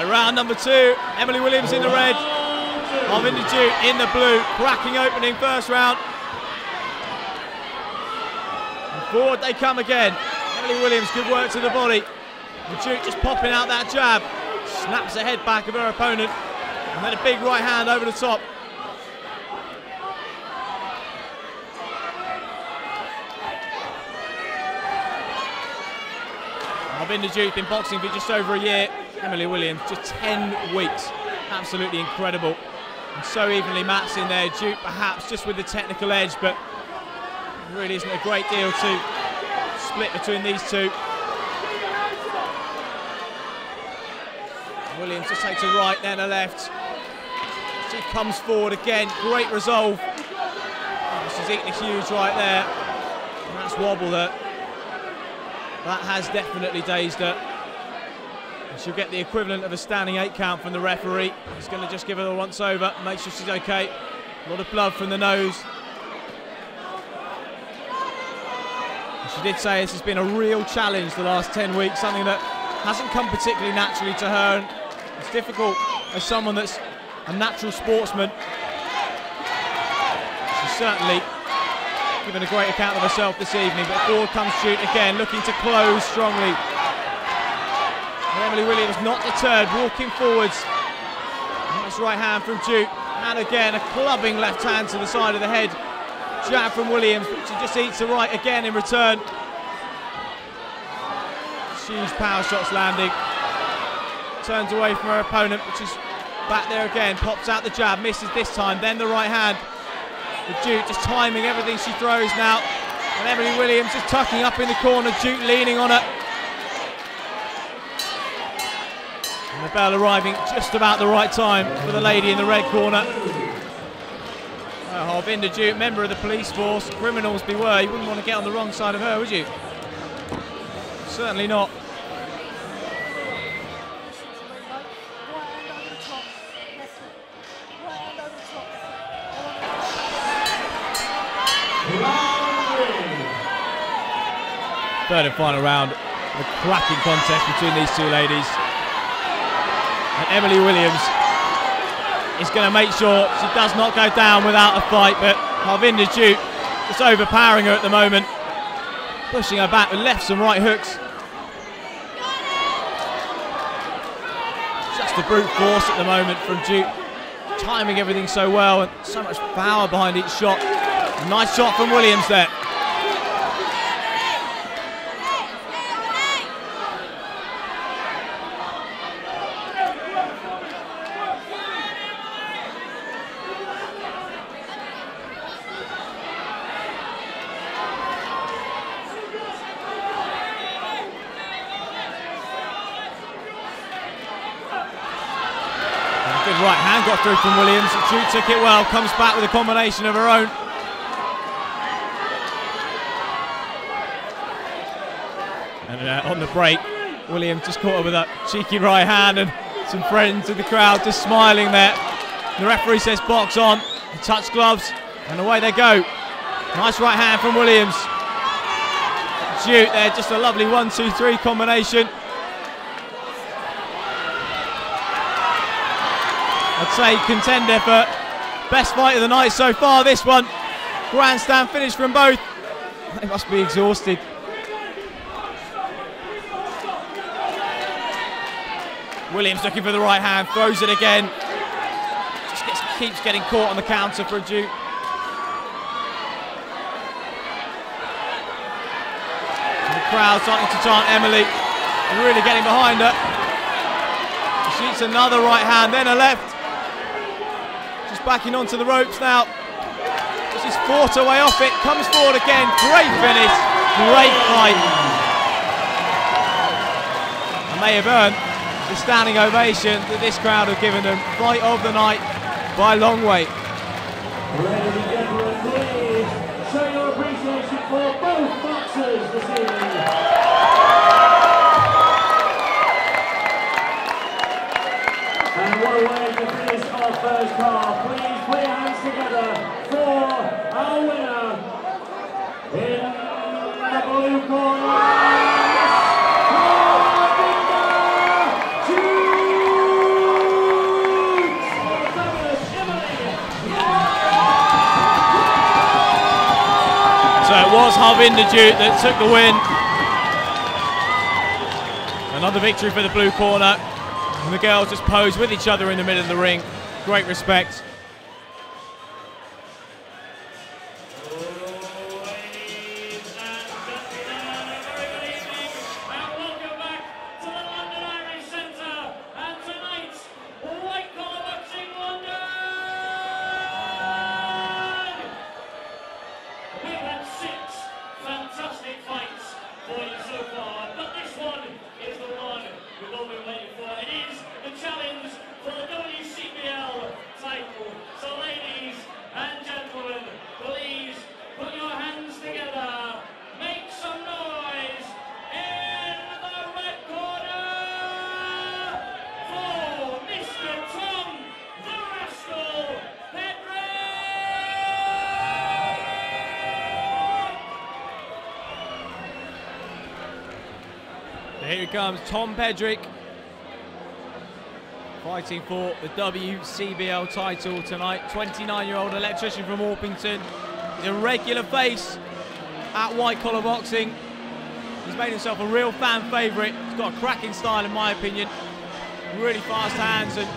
Round number two, Emily Williams in the red, Harvinder Duke in the blue. Cracking opening first round. And forward they come again. Emily Williams, good work to the body. And Duke just popping out that jab. Snaps the head back of her opponent. And then a big right hand over the top. Harvinder Duke been boxing for just over a year. Emily Williams, just 10 weeks. Absolutely incredible. And so evenly matched in there. Duke perhaps just with the technical edge, but really isn't a great deal to split between these two. Williams just takes a right, then a left. She comes forward again. Great resolve. Oh, she's eaten a huge right there. And that's wobbled her. That has definitely dazed her. She'll get the equivalent of a standing 8 count from the referee. He's going to just give her a once over, make sure she's okay. A lot of blood from the nose. And she did say this has been a real challenge the last 10 weeks, something that hasn't come particularly naturally to her. And it's difficult as someone that's a natural sportsman. She's certainly given a great account of herself this evening, but forward comes Duke again, looking to close strongly. Emily Williams not deterred, walking forwards. Nice right hand from Duke. And again, a clubbing left hand to the side of the head. Jab from Williams, but she just eats the right again in return. Huge power shots landing. Turns away from her opponent, which is back there again. Pops out the jab, misses this time, then the right hand. But Duke just timing everything she throws now. And Emily Williams just tucking up in the corner, Duke leaning on her. And the bell arriving just about the right time for the lady in the red corner. Harvinder Duke, member of the police force, criminals beware. You wouldn't want to get on the wrong side of her, would you? Certainly not. Third and final round, a cracking contest between these two ladies. And Emily Williams is going to make sure she does not go down without a fight, but Harvinder Duke just overpowering her at the moment, pushing her back with lefts and right hooks. Just a brute force at the moment from Duke, timing everything so well and so much power behind each shot. A nice shot from Williams there. Good right hand got through from Williams. Duke took it well, comes back with a combination of her own. on the break, Williams just caught up with a cheeky right hand, and some friends in the crowd just smiling there. The referee says box on, he touched gloves, and away they go. Nice right hand from Williams. Duke there, just a lovely 1-2-3 combination. I'd say contender for best fight of the night so far, this one. Grandstand finish from both. They must be exhausted. Williams looking for the right hand, throws it again. Just keeps getting caught on the counter for a Duke. And the crowd starting to chant Emily, really getting behind her. She shoots another right hand, then a left. Just backing onto the ropes now. This is fought away off it, comes forward again. Great finish, great fight. And they have earned the standing ovation that this crowd have given them. Fight of the night by a long way. Ladies and gentlemen, please show your appreciation for both boxers this evening. And what a way to finish our first half. Please put your hands together for our winner in the blue corner. So it was Harvinder Duke that took the win. Another victory for the blue corner. And the girls just pose with each other in the middle of the ring. Great respect. Here comes Tom Pedrick, fighting for the WCBL title tonight. 29-year-old electrician from Orpington. He's a regular face at White Collar Boxing. He's made himself a real fan favourite. He's got a cracking style in my opinion. Really fast hands and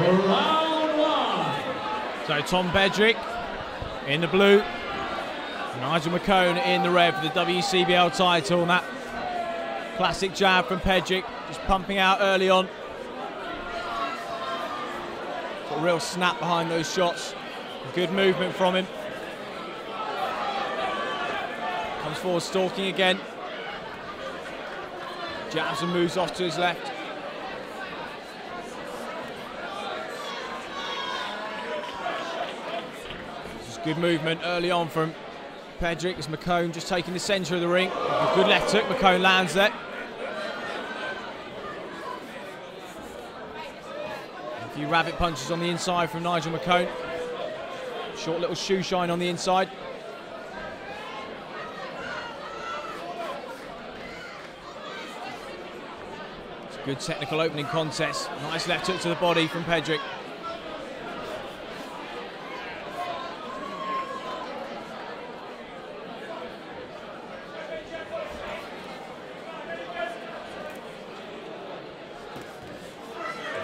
Round one. so Tom Pedrick in the blue, Nigel McCone in the red for the WCBL title, and that classic jab from Pedrick, just pumping out early on. Got a real snap behind those shots. Good movement from him. Comes forward stalking again. Jabs and moves off to his left. Good movement early on from Pedrick as McCone just taking the centre of the ring. A good left hook, McCone lands there. A few rabbit punches on the inside from Nigel McCone. Short little shoe shine on the inside. It's a good technical opening contest. Nice left hook to the body from Pedrick.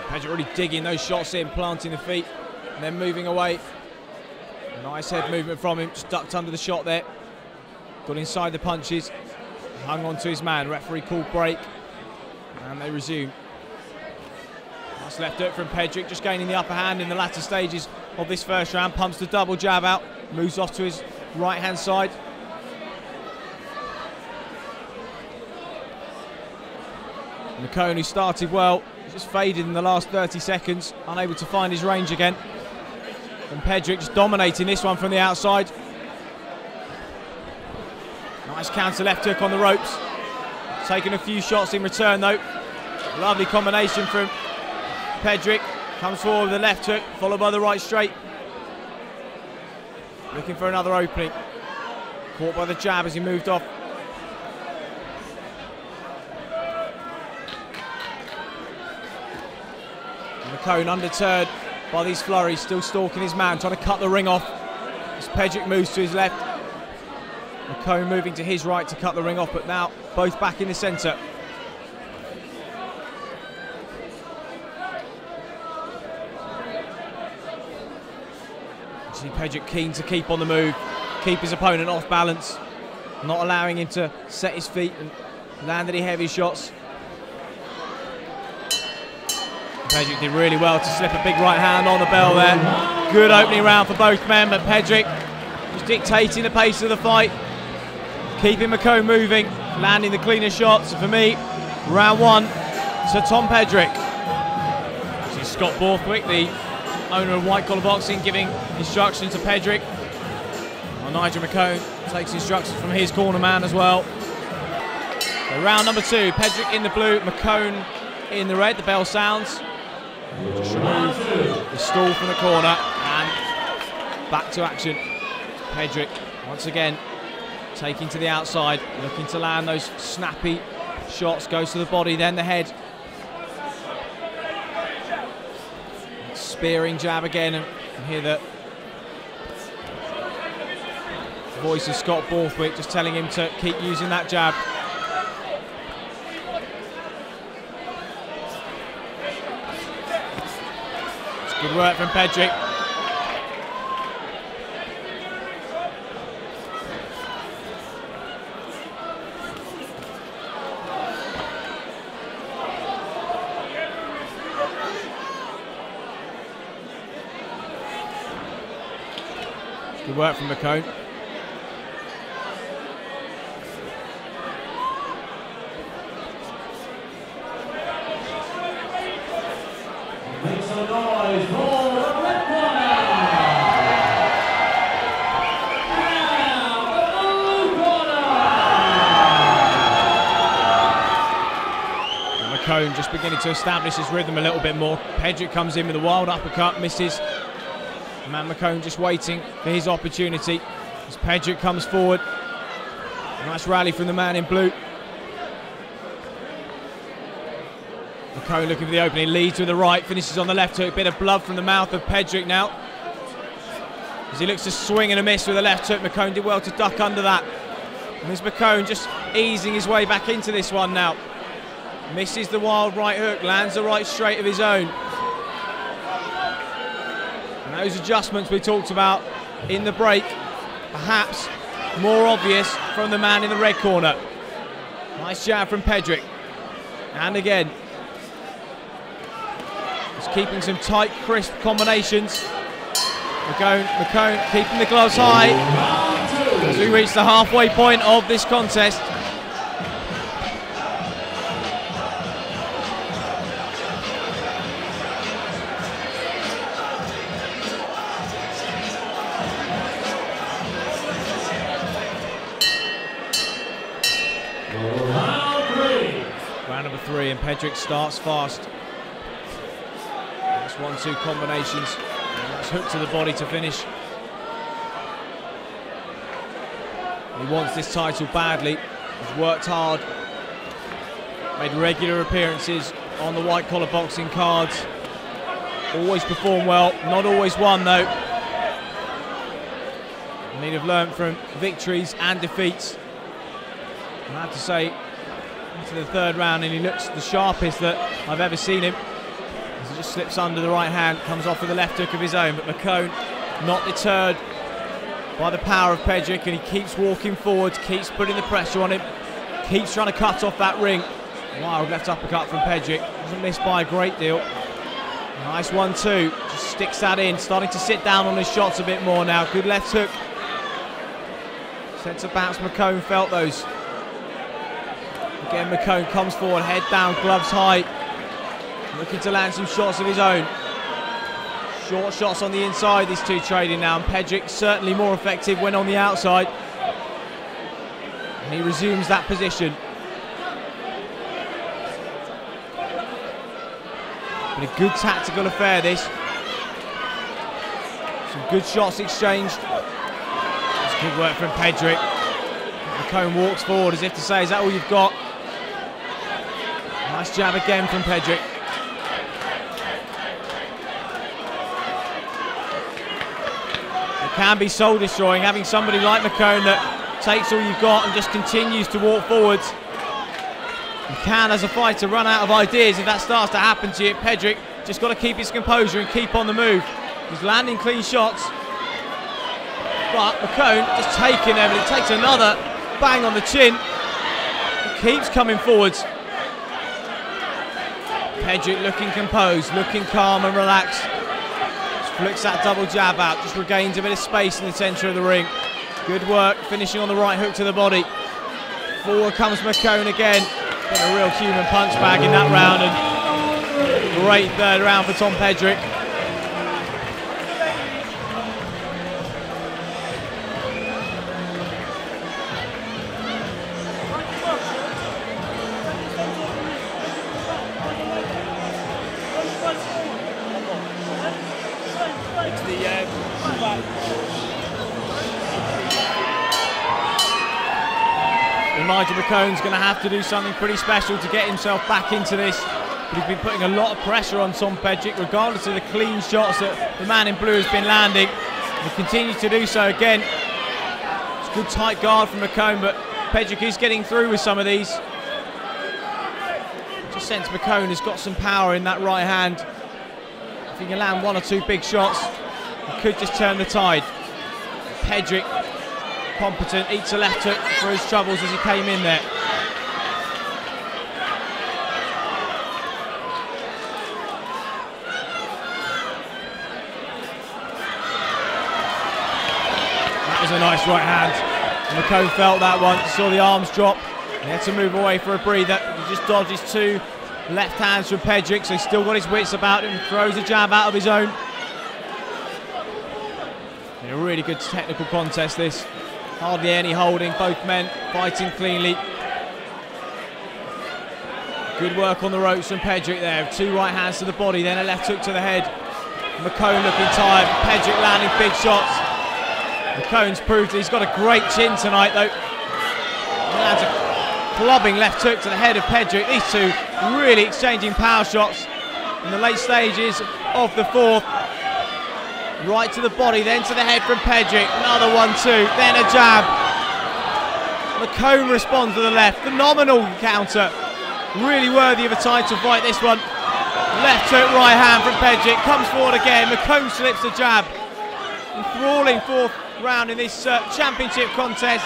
Pedrick really digging those shots in, planting the feet, and then moving away. Nice head movement from him, just ducked under the shot there. Got inside the punches, hung on to his man. Referee called break, and they resume. Nice left hook from Pedrick, just gaining the upper hand in the latter stages of this first round. Pumps the double jab out, moves off to his right-hand side. McCone, who started well, just faded in the last 30 seconds, unable to find his range again. And Pedrick just dominating this one from the outside. Nice counter left hook on the ropes. Taking a few shots in return though. Lovely combination from Pedrick. Comes forward with the left hook, followed by the right straight. Looking for another opening. Caught by the jab as he moved off. McCone undeterred by these flurries, still stalking his man, trying to cut the ring off. As Pedrick moves to his left. McCone moving to his right to cut the ring off, but now both back in the centre. See Pedrick keen to keep on the move, keep his opponent off balance, not allowing him to set his feet and land any heavy shots. Pedrick did really well to slip a big right hand on the bell there. Good opening round for both men, but Pedrick just dictating the pace of the fight, keeping McCone moving, landing the cleaner shots. And for me, round one to Tom Pedrick. This is Scott Borthwick, the owner of White Collar Boxing, giving instructions to Pedrick. Well, Nigel McCone takes instructions from his corner man as well. So round number two, Pedrick in the blue, McCone in the red. The bell sounds. Just remove the stall from the corner and back to action. Pedrick once again taking to the outside, looking to land those snappy shots. Goes to the body, then the head. Spearing jab again, and hear the voice of Scott Borthwick just telling him to keep using that jab. Good work from Pedrick. Good work from McCone. Make some noise for the red corner. Now, the blue corner. McCone just beginning to establish his rhythm a little bit more. Pedrick comes in with a wild uppercut, misses. Man McCone just waiting for his opportunity as Pedrick comes forward. Nice rally from the man in blue. McCone looking for the opening, leads with the right, finishes on the left hook. Bit of blood from the mouth of Pedrick now as he looks to swing and a miss with the left hook. McCone did well to duck under that. And there's McCone just easing his way back into this one now. Misses the wild right hook, lands the right straight of his own. And those adjustments we talked about in the break, perhaps more obvious from the man in the red corner. Nice jab from Pedrick. And again, just keeping some tight, crisp combinations. McCone keeping the gloves high as we reach the halfway point of this contest. Round number three, and Pedrick starts fast. That's 1-2 combinations. That's hook to the body to finish. He wants this title badly. He's worked hard, made regular appearances on the White Collar Boxing cards. Always performed well, not always won though. And he'd have learned from victories and defeats. I have to say, into the third round, and he looks the sharpest that I've ever seen him. As he just slips under the right hand, comes off with a left hook of his own, but McCone not deterred by the power of Pedrick, and he keeps walking forwards, keeps putting the pressure on him, keeps trying to cut off that ring. Wild left uppercut from Pedrick, doesn't miss by a great deal. Nice 1-2, just sticks that in, starting to sit down on his shots a bit more now. Good left hook. Sense of bounce, McCone felt those. Again, McCone comes forward, head down, gloves high, looking to land some shots of his own. Short shots on the inside, these two trading now, and Pedrick certainly more effective when on the outside. And he resumes that position. But a good tactical affair, this. Some good shots exchanged. It's good work from Pedrick. McCone walks forward as if to say, is that all you've got? Nice jab again from Pedrick. It can be soul destroying having somebody like McCone that takes all you've got and just continues to walk forwards. You can, as a fighter, run out of ideas if that starts to happen to you. Pedrick just got to keep his composure and keep on the move. He's landing clean shots, but McCone just taking them, and it takes another bang on the chin. He keeps coming forwards. Pedrick looking composed, looking calm and relaxed. Just flicks that double jab out, just regains a bit of space in the centre of the ring. Good work, finishing on the right hook to the body. Forward comes McCone again. Been a real human punch bag in that round, and great third round for Tom Pedrick. Nigel McCone's going to have to do something pretty special to get himself back into this. But he's been putting a lot of pressure on Tom Pedrick, regardless of the clean shots that the man in blue has been landing. He continues to do so again. It's a good tight guard from McCone, but Pedrick is getting through with some of these. Just sense McCone has got some power in that right hand. If he can land one or two big shots, he could just turn the tide. Pedrick, competent, eats a left hook for his troubles as he came in there. That was a nice right hand. McCone felt that one, saw the arms drop. He had to move away for a breather. He just dodges two left hands from Pedrick, so he's still got his wits about him, throws a jab out of his own. And a really good technical contest, this. Hardly any holding, both men fighting cleanly. Good work on the ropes from Pedrick there. Two right hands to the body, then a left hook to the head. McCone looking tired, Pedrick landing big shots. McCone's proved he's got a great chin tonight though. He lands a clubbing left hook to the head of Pedrick. These two really exchanging power shots in the late stages of the fourth. Right to the body, then to the head from Pedrick. Another 1-2, then a jab. McCone responds to the left. Phenomenal counter. Really worthy of a title fight, this one. Left hook, right hand from Pedrick. Comes forward again. McCone slips a jab. Enthralling fourth round in this championship contest.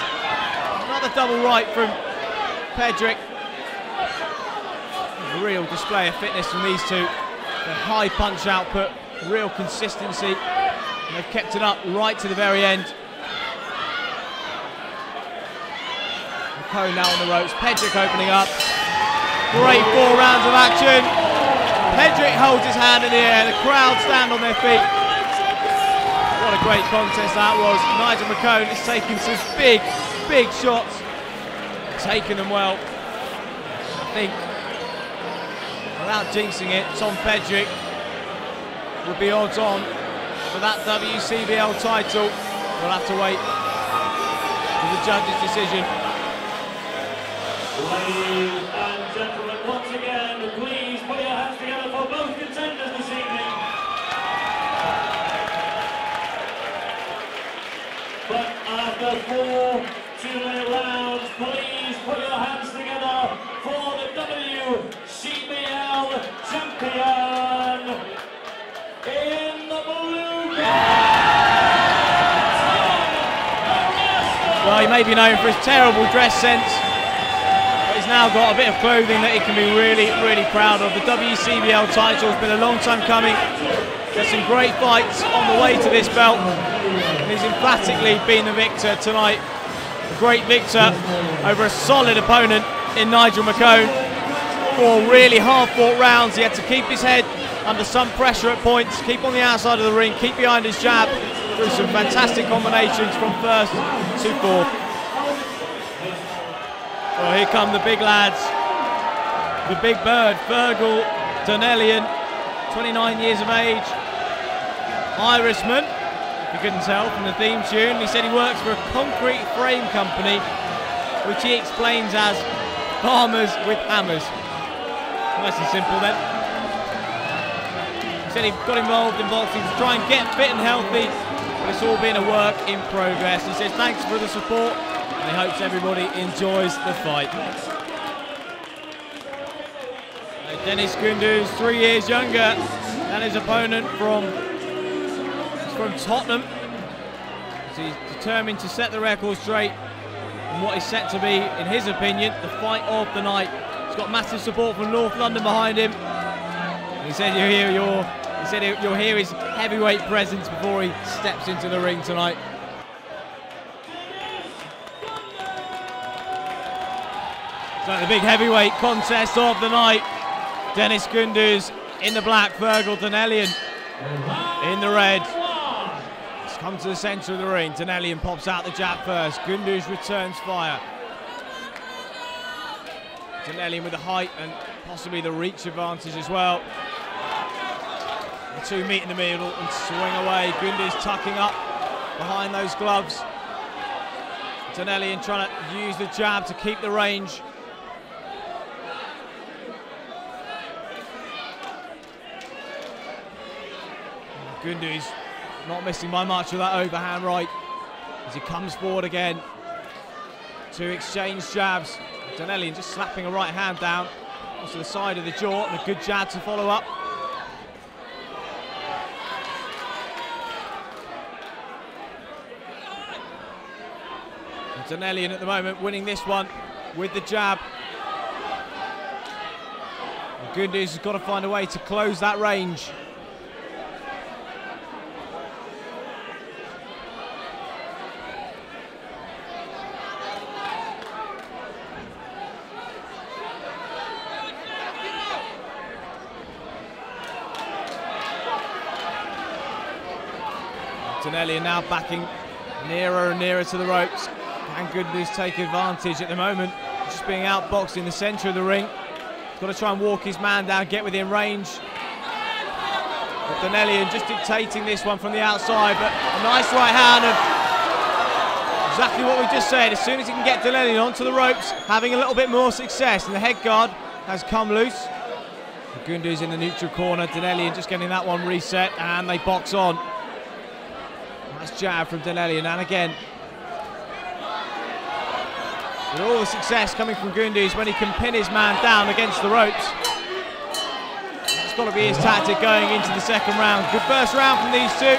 Another double right from Pedrick. A real display of fitness from these two. A high punch output, real consistency. And they've kept it up right to the very end. McCone now on the ropes. Pedrick opening up. Great 4 rounds of action. Pedrick holds his hand in the air. The crowd stand on their feet. What a great contest that was. Nigel McCone is taking some big, big shots. Taking them well. I think, without jinxing it, Tom Pedrick would be odds on for that WCBL title. We'll have to wait for the judge's decision. Ladies and gentlemen, once again, please put your hands together for both contenders this evening. But after 4 2-minute rounds, please put your hands together for the WCBL champion, Well, he may be known for his terrible dress sense, but he's now got a bit of clothing that he can be really, really proud of. The WCBL title has been a long time coming. There's some great fights on the way to this belt, and he's emphatically been the victor tonight. A great victor over a solid opponent in Nigel McCone. 4 really hard-fought rounds. He had to keep his head under some pressure at points, keep on the outside of the ring, keep behind his jab, through some fantastic combinations from first to fourth. Well, here come the big lads. The big bird, Fergal Donnellian, 29 years of age, Irishman, if you couldn't tell from the theme tune. He said he works for a concrete frame company, which he explains as farmers with hammers. Nice and simple then. He said he got involved in boxing to try and get fit and healthy, but it's all been a work in progress. He says thanks for the support, and he hopes everybody enjoys the fight. Dennis Kunduz, 3 years younger than his opponent from Tottenham. So he's determined to set the record straight in what is set to be, in his opinion, the fight of the night. He's got massive support from North London behind him. He said you'll hear his heavyweight presence before he steps into the ring tonight. So the big heavyweight contest of the night. Dennis Kunduz in the black, Fergal Donnellian in the red. He's come to the centre of the ring. Donnellian pops out the jab first. Kunduz returns fire. Donnellian with the height and possibly the reach advantage as well. The two meet in the middle and swing away. Kunduz tucking up behind those gloves. Donnellian trying to use the jab to keep the range. Kunduz not missing by much with that overhand right as he comes forward again to exchange jabs. Donnellian just slapping a right hand down onto the side of the jaw, and a good jab to follow up. And Donnellian at the moment winning this one with the jab. And Kunduz has got to find a way to close that range. Donnellian now backing nearer and nearer to the ropes. Can Kunduz take advantage at the moment? Just being outboxed in the centre of the ring. He's got to try and walk his man down, get within range. But Donnellian just dictating this one from the outside, but a nice right hand, and exactly what we just said. As soon as he can get Donnellian onto the ropes, having a little bit more success, and the head guard has come loose. Kunduz in the neutral corner, Donnellian just getting that one reset, and they box on. Nice jab from Donnellian, and again, with all the success coming from Kunduz when he can pin his man down against the ropes. That's got to be his tactic going into the second round. Good first round from these two.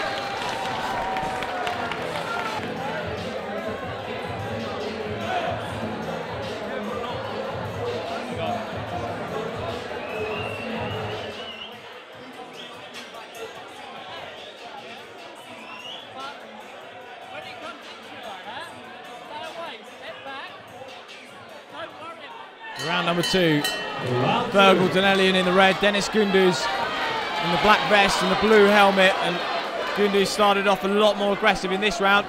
Round number 2. Fergal Donnellian in the red, Dennis Kunduz in the black vest and the blue helmet, and Kunduz started off a lot more aggressive in this round.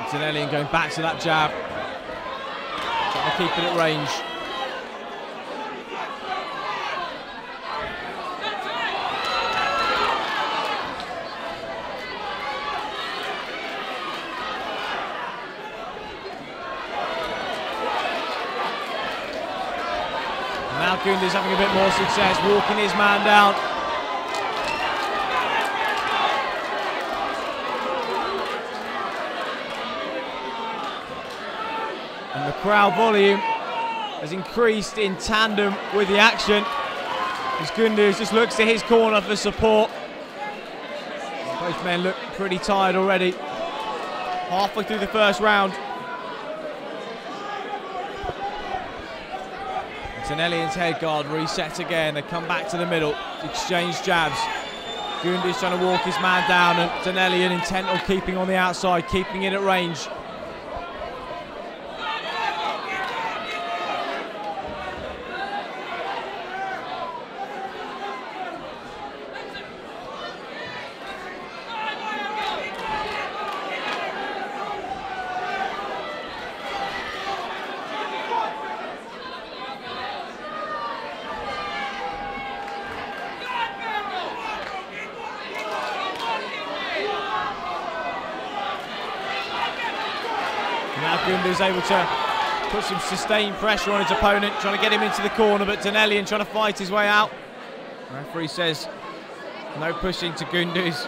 Donnellian going back to that jab, trying to keep it at range. Now Kunduz having a bit more success, walking his man down. And the crowd volume has increased in tandem with the action. As Gunduz just looks to his corner for support. Both men look pretty tired already. Halfway through the first round. Tenellian's head guard resets again. They come back to the middle, exchange jabs. Gunduz trying to walk his man down, and Tenellian intent on keeping on the outside, keeping it at range. Now Gunduz able to put some sustained pressure on his opponent, trying to get him into the corner, but Tenellian trying to fight his way out. The referee says no pushing to Gunduz.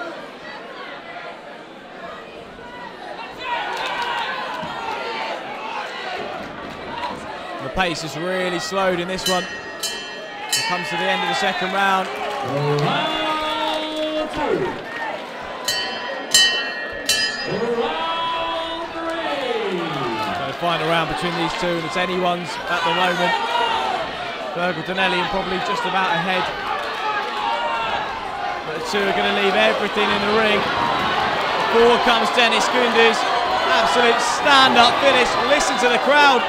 The pace has really slowed in this one. It comes to the end of the second round. Round two. Final round between these two, and it's anyone's at the moment. Virgil Tenellian probably just about ahead. But the two are going to leave everything in the ring. Forward comes Dennis Gunduz. Absolute stand-up finish. Listen to the crowd.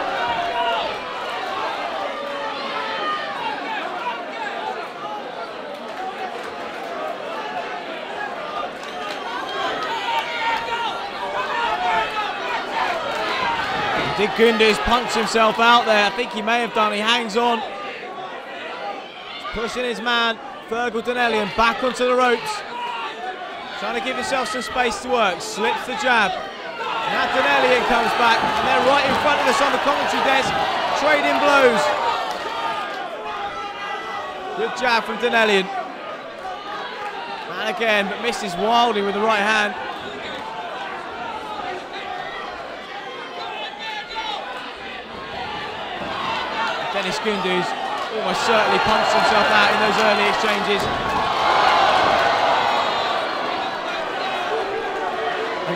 Did Gunduz punch himself out there? I think he may have done. He hangs on. Pushing his man, Virgil Tenellian, back onto the ropes. Trying to give himself some space to work. Slips the jab. Now Tenellian comes back. And they're right in front of us on the commentary desk. Trading blows. Good jab from Tenellian. And again, but misses wildly with the right hand. Dennis Gunduz almost certainly punched himself out in those early exchanges.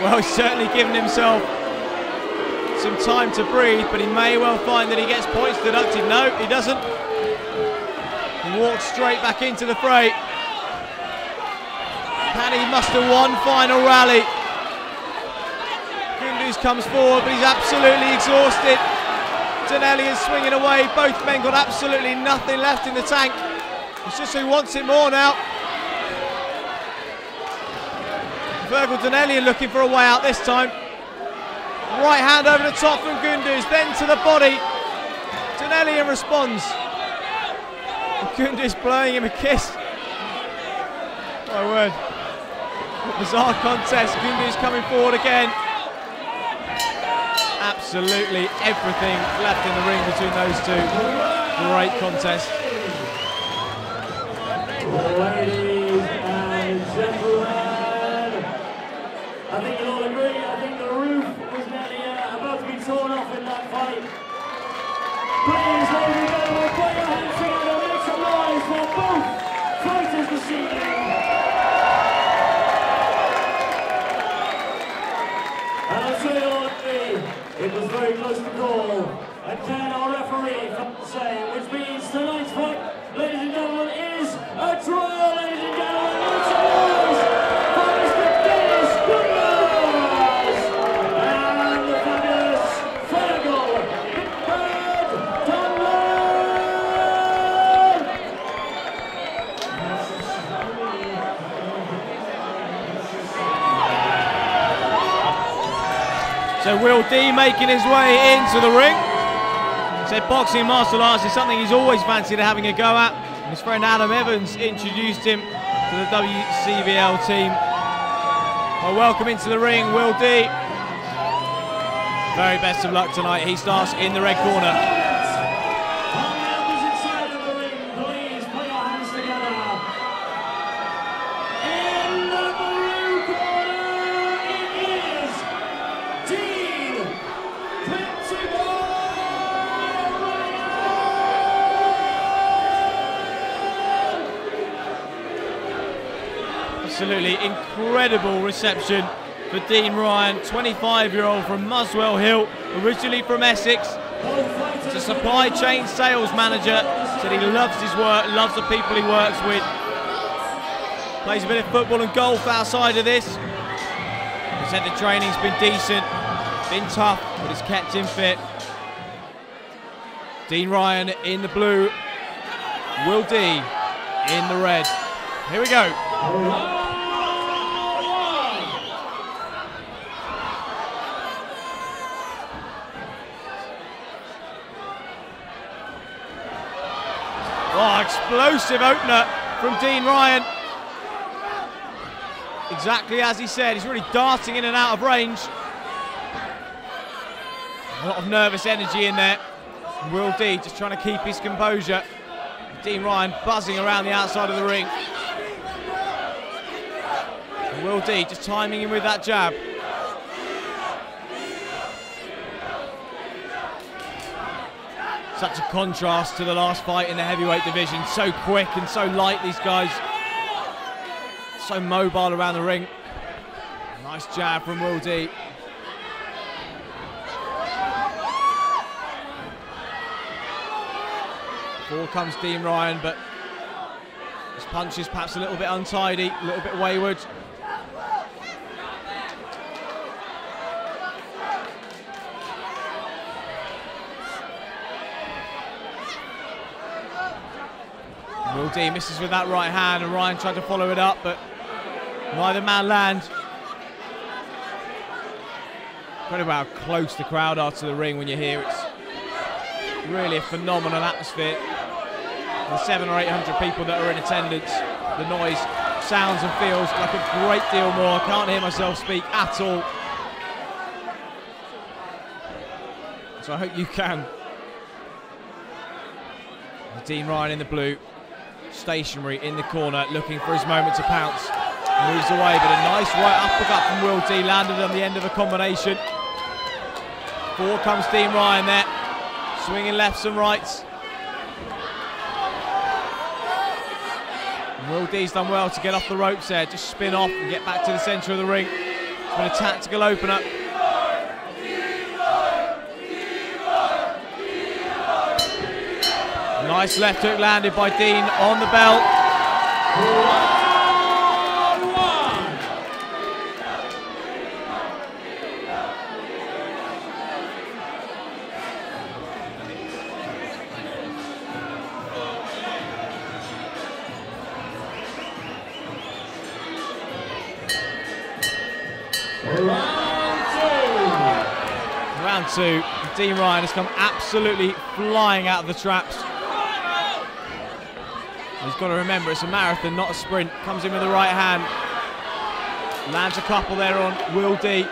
Well, he's certainly given himself some time to breathe, but he may well find that he gets points deducted. No, he doesn't. He walks straight back into the fray. Can he muster one final rally? Gunduz comes forward, but he's absolutely exhausted. Tenellian swinging away. Both men got absolutely nothing left in the tank. It's just who wants it more now. Virgil Tenellian looking for a way out this time. Right hand over the top from Gunduz, then to the body. Tenellian responds. Gunduz blowing him a kiss. My word. Bizarre contest. Gunduz coming forward again. Absolutely everything left in the ring between those two. Great contest. Ladies and gentlemen, I think you'll all agree, I think the roof was nearly about to be torn off in that fight. Please, ladies and gentlemen, put your hands together, make some noise for both fighters this evening. And I'll tell you all, it was very close to call. And can our referee say, which means tonight's fight, ladies and gentlemen, is a draw, ladies and gentlemen. Make some noise for Mr. Dennis Gunduz and the fabulous Virgil Tenellian. So Will D making his way into the ring. Said boxing martial arts is something he's always fancied having a go at. And his friend Adam Evans introduced him to the WCBL team. Well, welcome into the ring, Will D. Very best of luck tonight. He starts in the red corner. Absolutely incredible reception for Dean Ryan, 25-year-old from Muswell Hill, originally from Essex. He's a supply chain sales manager, said he loves his work, loves the people he works with. Plays a bit of football and golf outside of this. He said the training's been decent, been tough, but it's kept him fit. Dean Ryan in the blue, Will D in the red. Here we go. Oh, explosive opener from Dean Ryan. Exactly as he said, he's really darting in and out of range. A lot of nervous energy in there. Will D just trying to keep his composure. Dean Ryan buzzing around the outside of the ring. And Will D just timing him with that jab. Such a contrast to the last fight in the heavyweight division. So quick and so light, these guys. So mobile around the ring. Nice jab from Will D. Forward comes Dean Ryan, but his punch is perhaps a little bit untidy, a little bit wayward. Will D misses with that right hand, and Ryan tried to follow it up, but neither man land. Incredible how close the crowd are to the ring when you're here. It's really a phenomenal atmosphere. The 700 or 800 people that are in attendance, the noise sounds and feels like a great deal more. I can't hear myself speak at all. So I hope you can. Dean Ryan in the blue, stationary in the corner, looking for his moment to pounce. Moves away, but a nice right uppercut from Will D, landed on the end of a combination. Forward comes Dean Ryan there, swinging lefts and rights. And Will D's done well to get off the ropes there, just spin off and get back to the centre of the ring. It's been a tactical opener. Nice left hook landed by Dean on the bell. Round two. Dean Ryan has come absolutely flying out of the traps. He's got to remember it's a marathon, not a sprint. Comes in with the right hand. Lands a couple there on Will D.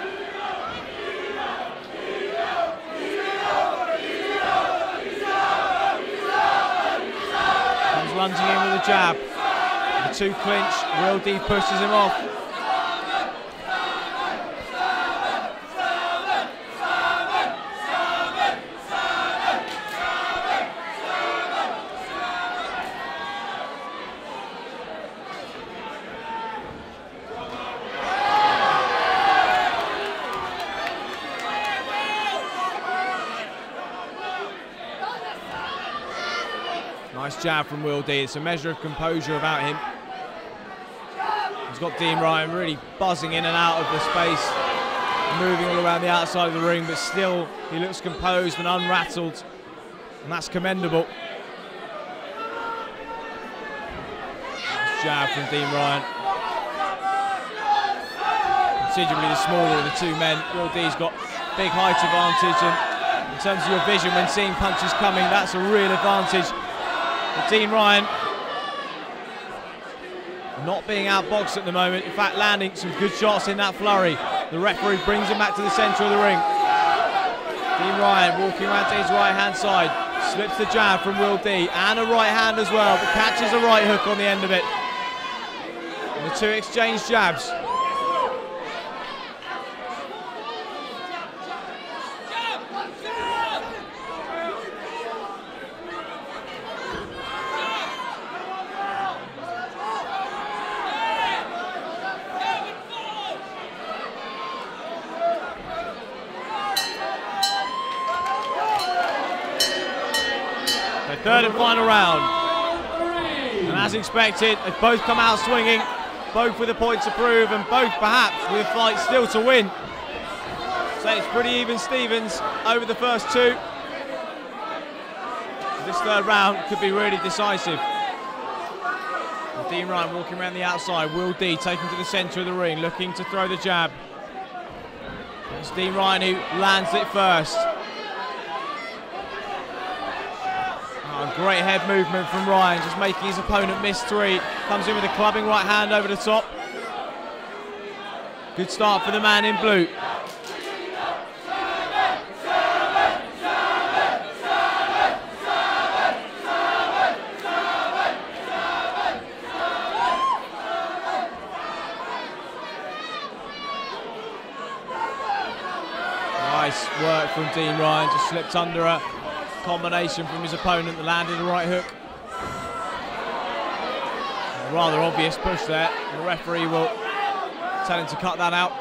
Comes lunging in with a jab. The two clinch. Will D pushes him off. Nice jab from Will D. It's a measure of composure about him. He's got Dean Ryan really buzzing in and out of the space, moving all around the outside of the ring, but still he looks composed and unrattled, and that's commendable. Nice jab from Dean Ryan. Considerably the smaller of the two men. Will D's got big height advantage, and in terms of your vision when seeing punches coming, that's a real advantage. But Dean Ryan not being outboxed at the moment, in fact landing some good shots in that flurry. The referee brings him back to the centre of the ring. Dean Ryan walking around to his right hand side, slips the jab from Will D, and a right hand as well, but catches a right hook on the end of it. And the two exchange jabs. Third and final round. And as expected, they both come out swinging, both with a point to prove, and both perhaps with a fight still to win. So it's pretty even Stevens over the first two. This third round could be really decisive. And Dean Ryan walking around the outside. Will D taking to the centre of the ring, looking to throw the jab. It's Dean Ryan who lands it first. Oh, great head movement from Ryan, just making his opponent miss three. Comes in with a clubbing right hand over the top. Good start for the man in blue. Nice work from Dean Ryan, just slipped under a combination from his opponent that landed a right hook. A rather obvious push there. The referee will tell him to cut that out.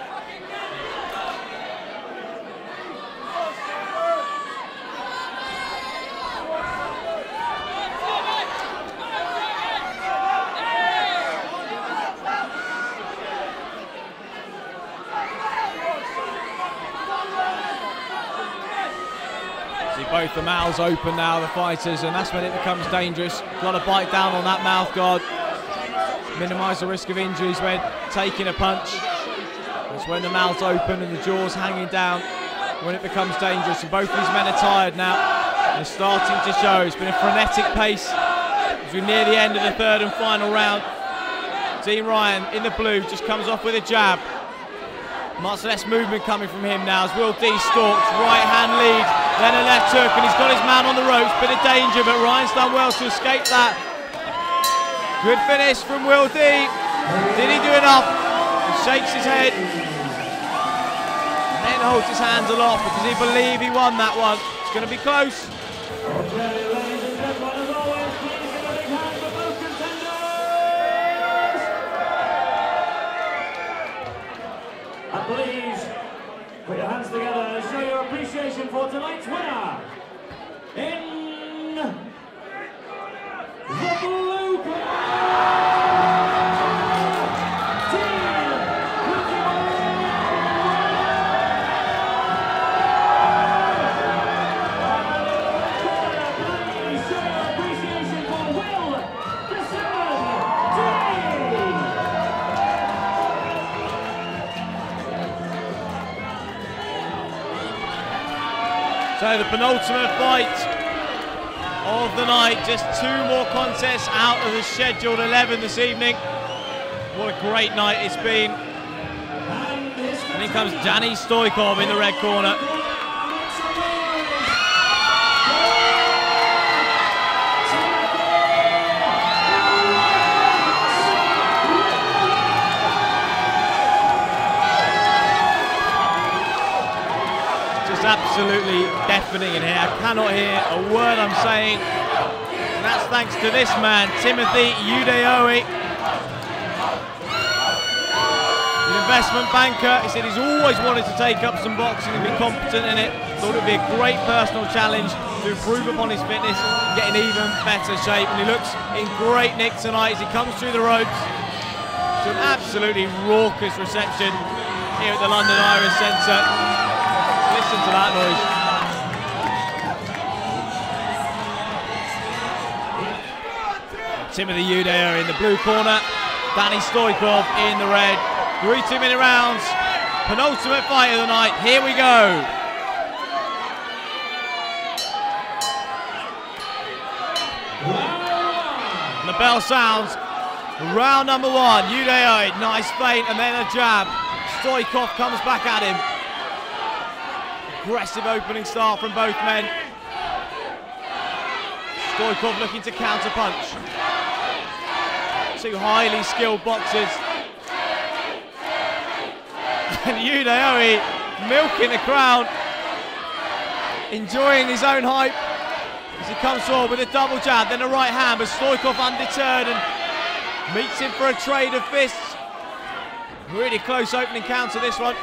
Both the mouths open now, the fighters, and that's when it becomes dangerous. Got to bite down on that mouth guard, minimise the risk of injuries when taking a punch. That's when the mouth's open and the jaw's hanging down, when it becomes dangerous. And both these men are tired now. They're starting to show. It's been a frenetic pace as we're near the end of the third and final round. Dean Ryan in the blue just comes off with a jab. Much less movement coming from him now as Will D stalks, right hand lead, then a left hook, and he's got his man on the ropes. Bit of danger, but Ryan's done well to escape that. Good finish from Will D. Did he do enough? He shakes his head, and then holds his hands aloft because he believed he won that one. It's going to be close. Okay, ladies and gentlemen, as always, please give a big hand for both contenders. And please put your hands together and show your appreciation for tonight's winner. In the blue corner, so the penultimate fight of the night, just two more contests out of the scheduled 11 this evening. What a great night it's been. And in comes Danny Stoikov in the red corner. Absolutely deafening in here. I cannot hear a word I'm saying, and that's thanks to this man, Timothy Udeoe, an investment banker. He said he's always wanted to take up some boxing and be competent in it. Thought it would be a great personal challenge to improve upon his fitness, get in even better shape, and he looks in great nick tonight as he comes through the ropes to an absolutely raucous reception here at the London Irish Centre. Listen to that noise. Timothy Udeoe in the blue corner, Danny Stoikov in the red. 3 2-minute rounds, penultimate fight of the night. Here we go. And the bell sounds. Round number one. Udeoe, nice feint and then a jab. Stoikov comes back at him. Aggressive opening start from both men. Stoikov looking to counter punch. Two highly skilled boxers. And Udeoe milking the crowd, enjoying his own hype as he comes forward with a double jab, then a right hand, but Stoikov undeterred and meets him for a trade of fists. Really close opening counter this one.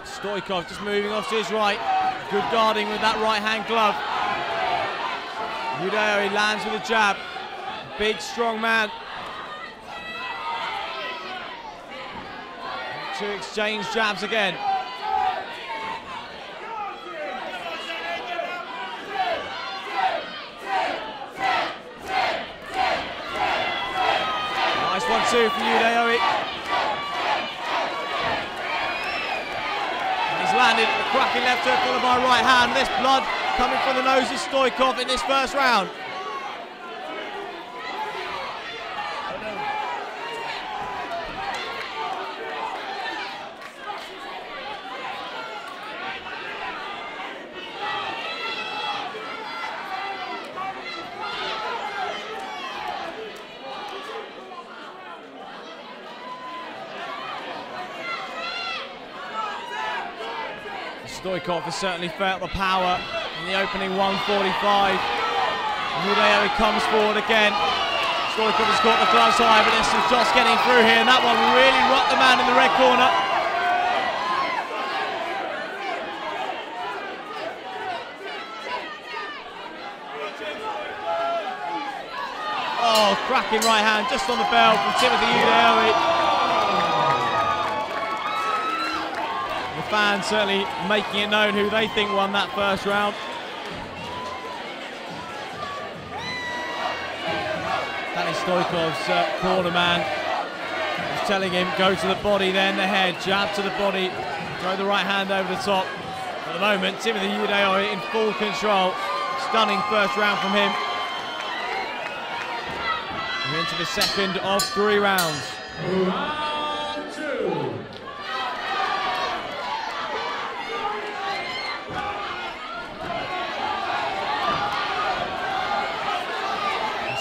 Stoikov just moving off to his right. Good guarding with that right hand glove. Yudeo, he lands with a jab. Big, strong man. To exchange jabs again. Nice 1-2 from Yudeo. He's landed a cracking left hook followed by right hand. This blood coming from the nose of Stoichkov in this first round. Stoichkov has certainly felt the power in the opening 145. Yudeo comes forward again. Stoichkov has got the gloves high, but this is just getting through here, and that one really rocked the man in the red corner. Oh, cracking right hand just on the bell from Timothy Yudeo. Fans certainly making it known who they think won that first round. Danny Stoichov's corner man is telling him go to the body, then the head, jab to the body, throw the right hand over the top. At the moment, Timothy Yudeo in full control. Stunning first round from him. We're into the second of 3 rounds. Round 2.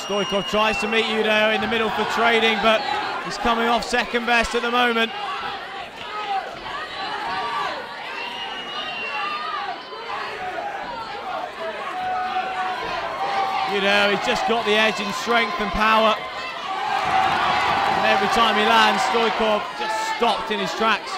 Stoichkov tries to meet Yudeo in the middle for trading, but he's coming off second best at the moment. Yudeo, he's just got the edge in strength and power. And every time he lands, Stoichkov just stopped in his tracks.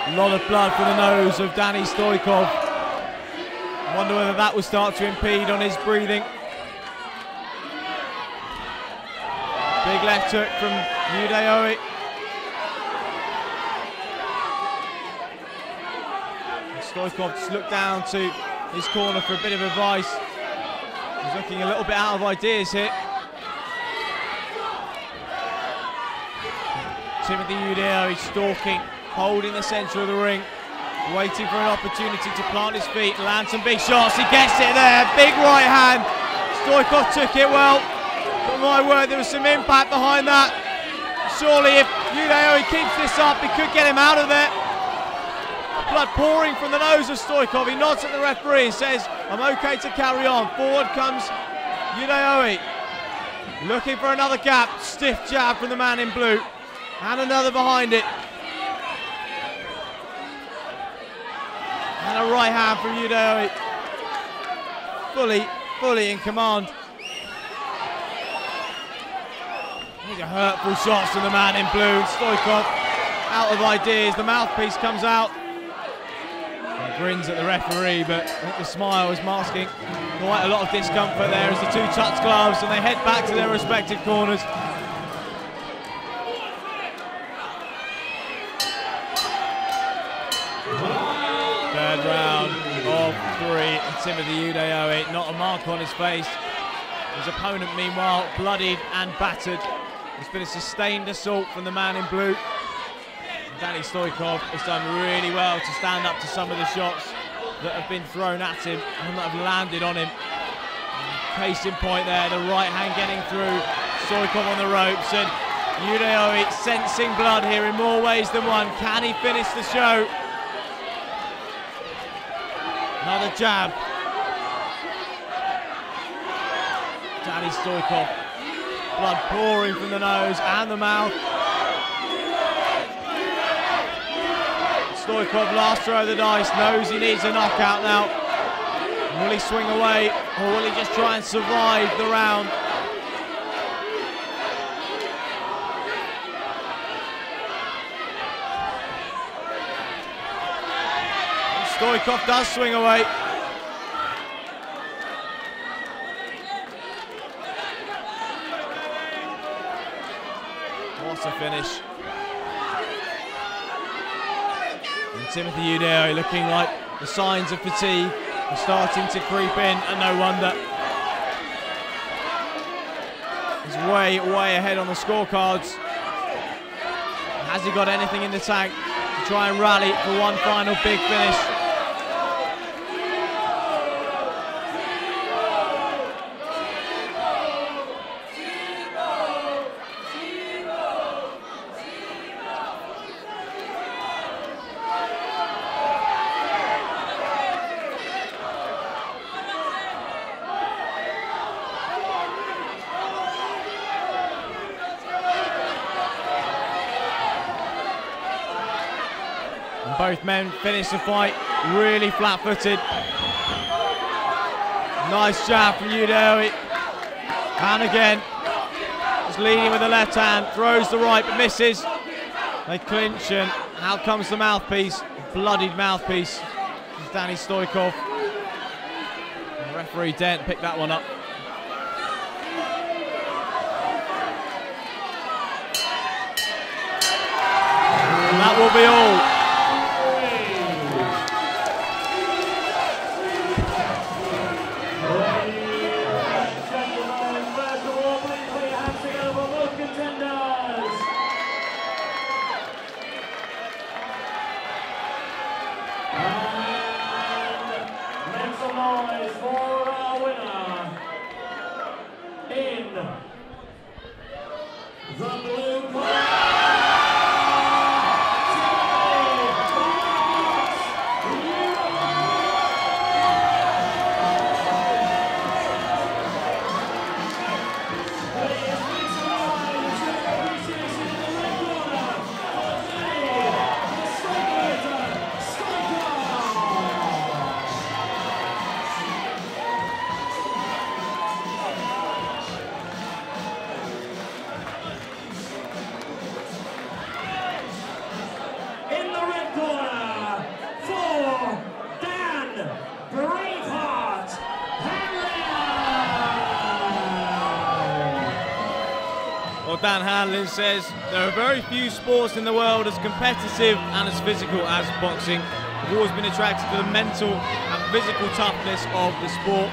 A lot of blood from the nose of Danny Stoichkov. Wonder whether that will start to impede on his breathing. Big left hook from Yudeo. Stoichkov just looked down to his corner for a bit of advice. He's looking a little bit out of ideas here. Timothy Yudeo is stalking, holding the centre of the ring, waiting for an opportunity to plant his feet, land some big shots. He gets it there, big right hand. Stoichkov took it well, but my word, there was some impact behind that. Surely if Yudeo keeps this up, he could get him out of there. Blood pouring from the nose of Stoichkov. He nods at the referee and says, I'm okay to carry on. Forward comes Yudeo, looking for another gap. Stiff jab from the man in blue, and another behind it. And a right hand from Yudeo. Fully in command. These are hurtful shots from the man in blue. Stoichkov out of ideas. The mouthpiece comes out. He grins at the referee, but I think the smile is masking quite a lot of discomfort there as the two touch gloves and they head back to their respective corners. Third round of 3, and Timothy Yudeo, not a mark on his face. His opponent, meanwhile, bloodied and battered. It's been a sustained assault from the man in blue. Danny Stoichkov has done really well to stand up to some of the shots that have been thrown at him and that have landed on him. Case in point there, the right hand getting through. Stoichkov on the ropes, and Yudeo sensing blood here in more ways than one. Can he finish the show? Another jab. Danny Stoichkov, blood pouring from the nose and the mouth. Stoichkov, last throw of the dice, knows he needs a knockout now. Will he swing away, or will he just try and survive the round? Stoikov does swing away. What a finish. And Timothy Udeo looking like the signs of fatigue are starting to creep in, and no wonder. He's way, way ahead on the scorecards. Has he got anything in the tank to try and rally for one final big finish? Both men finished the fight really flat-footed. Nice jab from Udeo. And again, just leading with the left hand, throws the right but misses. They clinch, and out comes the mouthpiece, bloodied mouthpiece. It's Danny Stoikov. And referee Dent picked that one up. And that will be all. Dan Hanlon says there are very few sports in the world as competitive and as physical as boxing. I've always been attracted to the mental and physical toughness of the sport.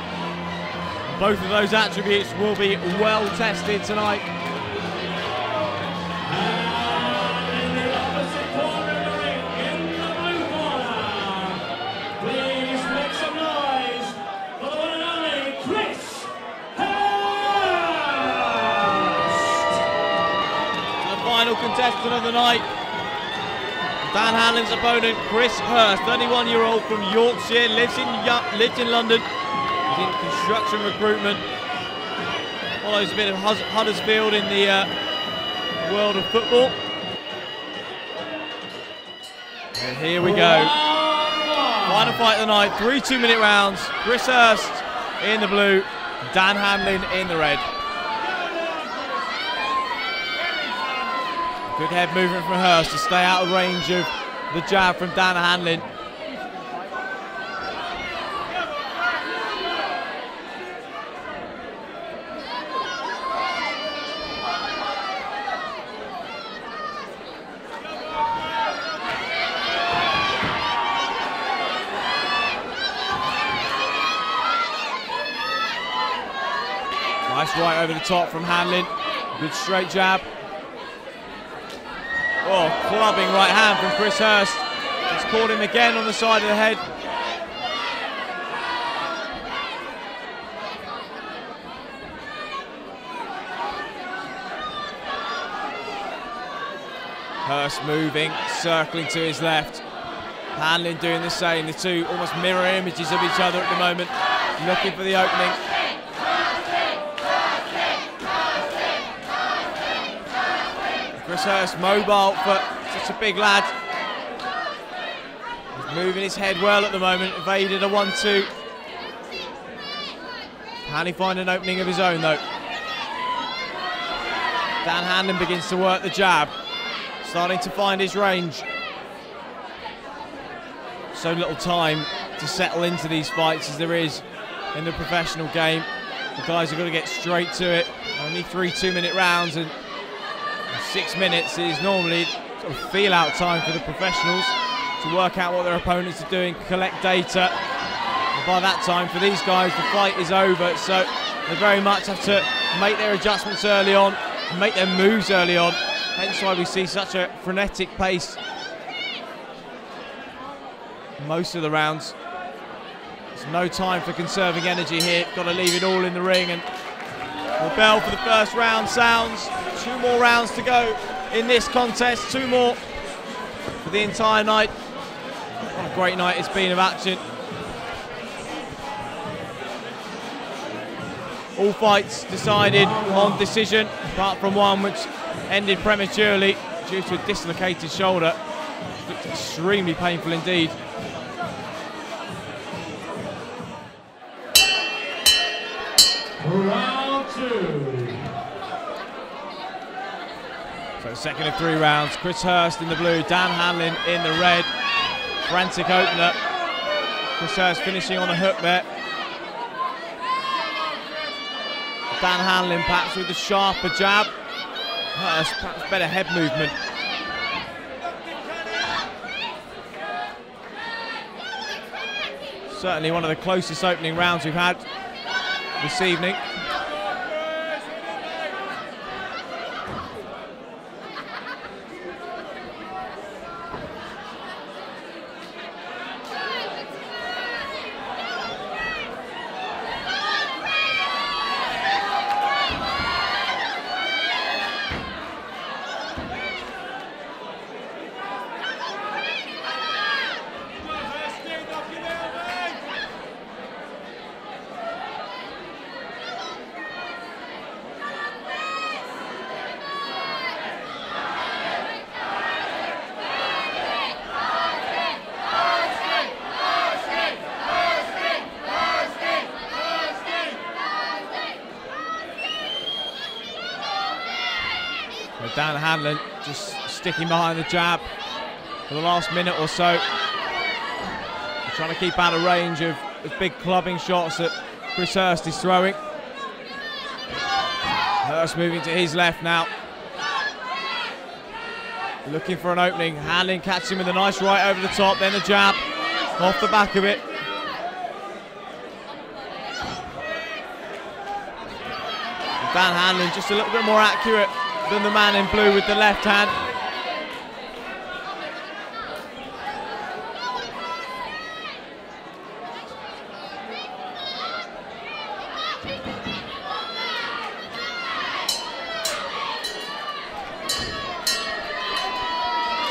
Both of those attributes will be well tested tonight. Contestant of the night, Dan Hanlon's opponent, Chris Hurst, 31-year-old from Yorkshire, lives in London. He's in construction recruitment. Follows a bit of Huddersfield in the world of football. And here we go. Final fight of the night, 3 2-minute rounds. Chris Hurst in the blue, Dan Hanlon in the red. Good head movement from Hurst to stay out of range of the jab from Dan Hanlon. Nice right over the top from Hanlon. Good straight jab. Oh, clubbing right hand from Chris Hurst. He's caught him again on the side of the head. Hurst moving, circling to his left. Hanlon doing the same. The two almost mirror images of each other at the moment, looking for the opening. Chris Hurst mobile for such a big lad. He's moving his head well at the moment, evaded a 1-2. Can he find an opening of his own though? Dan Hanlon begins to work the jab, starting to find his range. so little time to settle into these fights as there is in the professional game. The guys are going to get straight to it. Only 3 2-minute rounds, and 6 minutes is normally sort of feel-out time for the professionals to work out what their opponents are doing, collect data. And by that time, for these guys, the fight is over, so they very much have to make their adjustments early on, make their moves early on, hence why we see such a frenetic pace most of the rounds. There's no time for conserving energy here, got to leave it all in the ring, and the bell for the first round sounds. 2 more rounds to go in this contest, 2 more for the entire night. What a great night it's been of action. All fights decided on decision, apart from one which ended prematurely due to a dislocated shoulder. It looked extremely painful indeed. Round 2. So second of 3 rounds, Chris Hurst in the blue, Dan Hanlon in the red. Frantic opener. Chris Hurst finishing on a hook there. Dan Hanlon perhaps with the sharper jab. Hurst perhaps better head movement. Certainly one of the closest opening rounds we've had this evening. Dan Hanlon just sticking behind the jab for the last minute or so. Trying to keep out of range of the big clubbing shots that Chris Hurst is throwing. Hurst moving to his left now. Looking for an opening. Hanlon catches him with a nice right over the top, then the jab off the back of it. Dan Hanlon just a little bit more accurate than the man in blue with the left hand.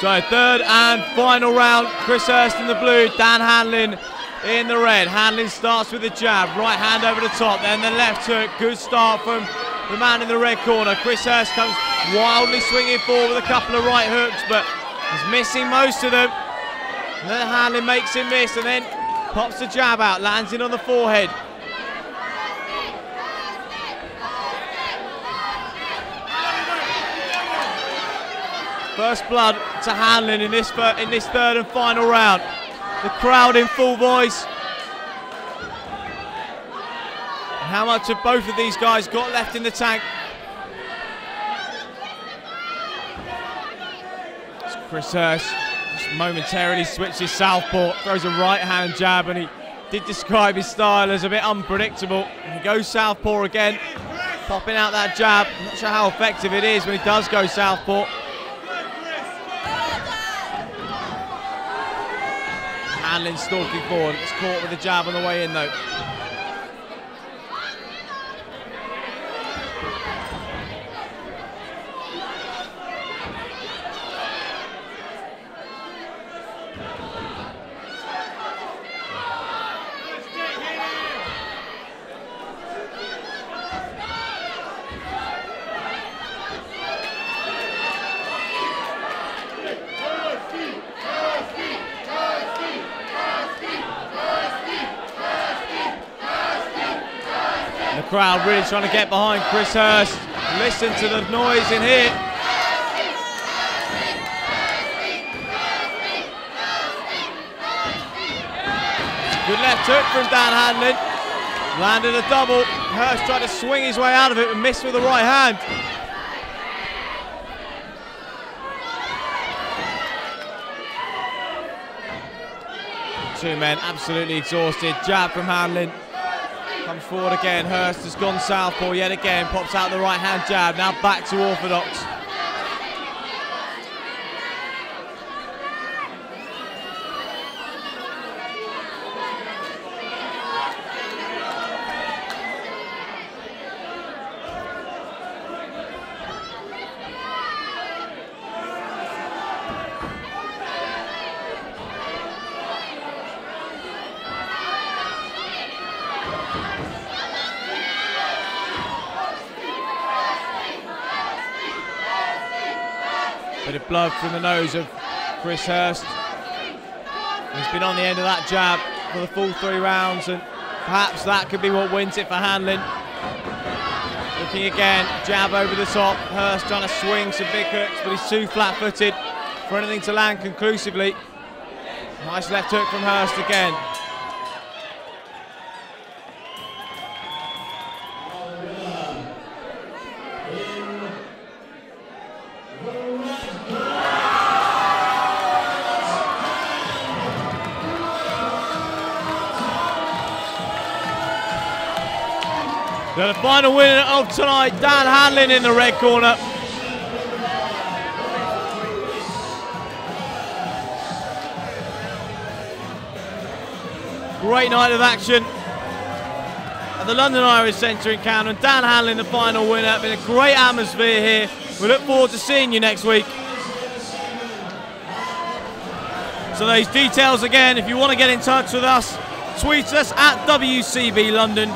So third and final round, Chris Hurst in the blue, Dan Hanlon in the red. Hanlon starts with the jab, right hand over the top, then the left hook. Good start from the man in the red corner. Chris Hurst comes wildly swinging forward with a couple of right hooks, but he's missing most of them. And then Hanlon makes him miss and then pops the jab out, lands in on the forehead. First blood to Hanlon in this third and final round. The crowd in full voice. And how much have both of these guys got left in the tank? It's Chris Hurst just momentarily switches southpaw, throws a right hand jab, and he did describe his style as a bit unpredictable. And he goes southpaw again, popping out that jab. I'm not sure how effective it is when he does go southpaw. Hanlon stalking forward, gets caught with a jab on the way in though. The crowd really trying to get behind Chris Hurst. Listen to the noise in here. Good left hook from Dan Hanlon. Landed a double. Hurst tried to swing his way out of it and missed with the right hand. Two men absolutely exhausted. Jab from Hanlon. Comes forward again. Hurst has gone southpaw yet again. Pops out the right hand jab. Now back to orthodox. Bit of blood from the nose of Chris Hurst. He's been on the end of that jab for the full 3 rounds, and perhaps that could be what wins it for Hanlon. Looking again, jab over the top. Hurst trying to swing some big hooks, but he's too flat-footed for anything to land conclusively. Nice left hook from Hurst again. The final winner of tonight, Dan Hanlon in the red corner. Great night of action at the London Irish Centre in Camden. Dan Hanlon, the final winner. Been a great atmosphere here. We look forward to seeing you next week. So those details again, if you want to get in touch with us, tweet us at WCB London.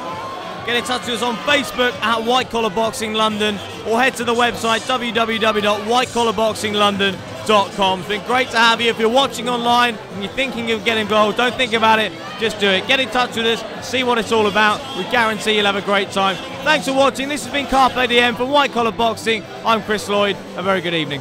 Get in touch with us on Facebook at White Collar Boxing London, or head to the website www.whitecollarboxinglondon.com. It's been great to have you. If you're watching online and you're thinking of getting involved, don't think about it, just do it. Get in touch with us, see what it's all about. We guarantee you'll have a great time. Thanks for watching. This has been Carpe Diem from White Collar Boxing. I'm Chris Lloyd. A very good evening.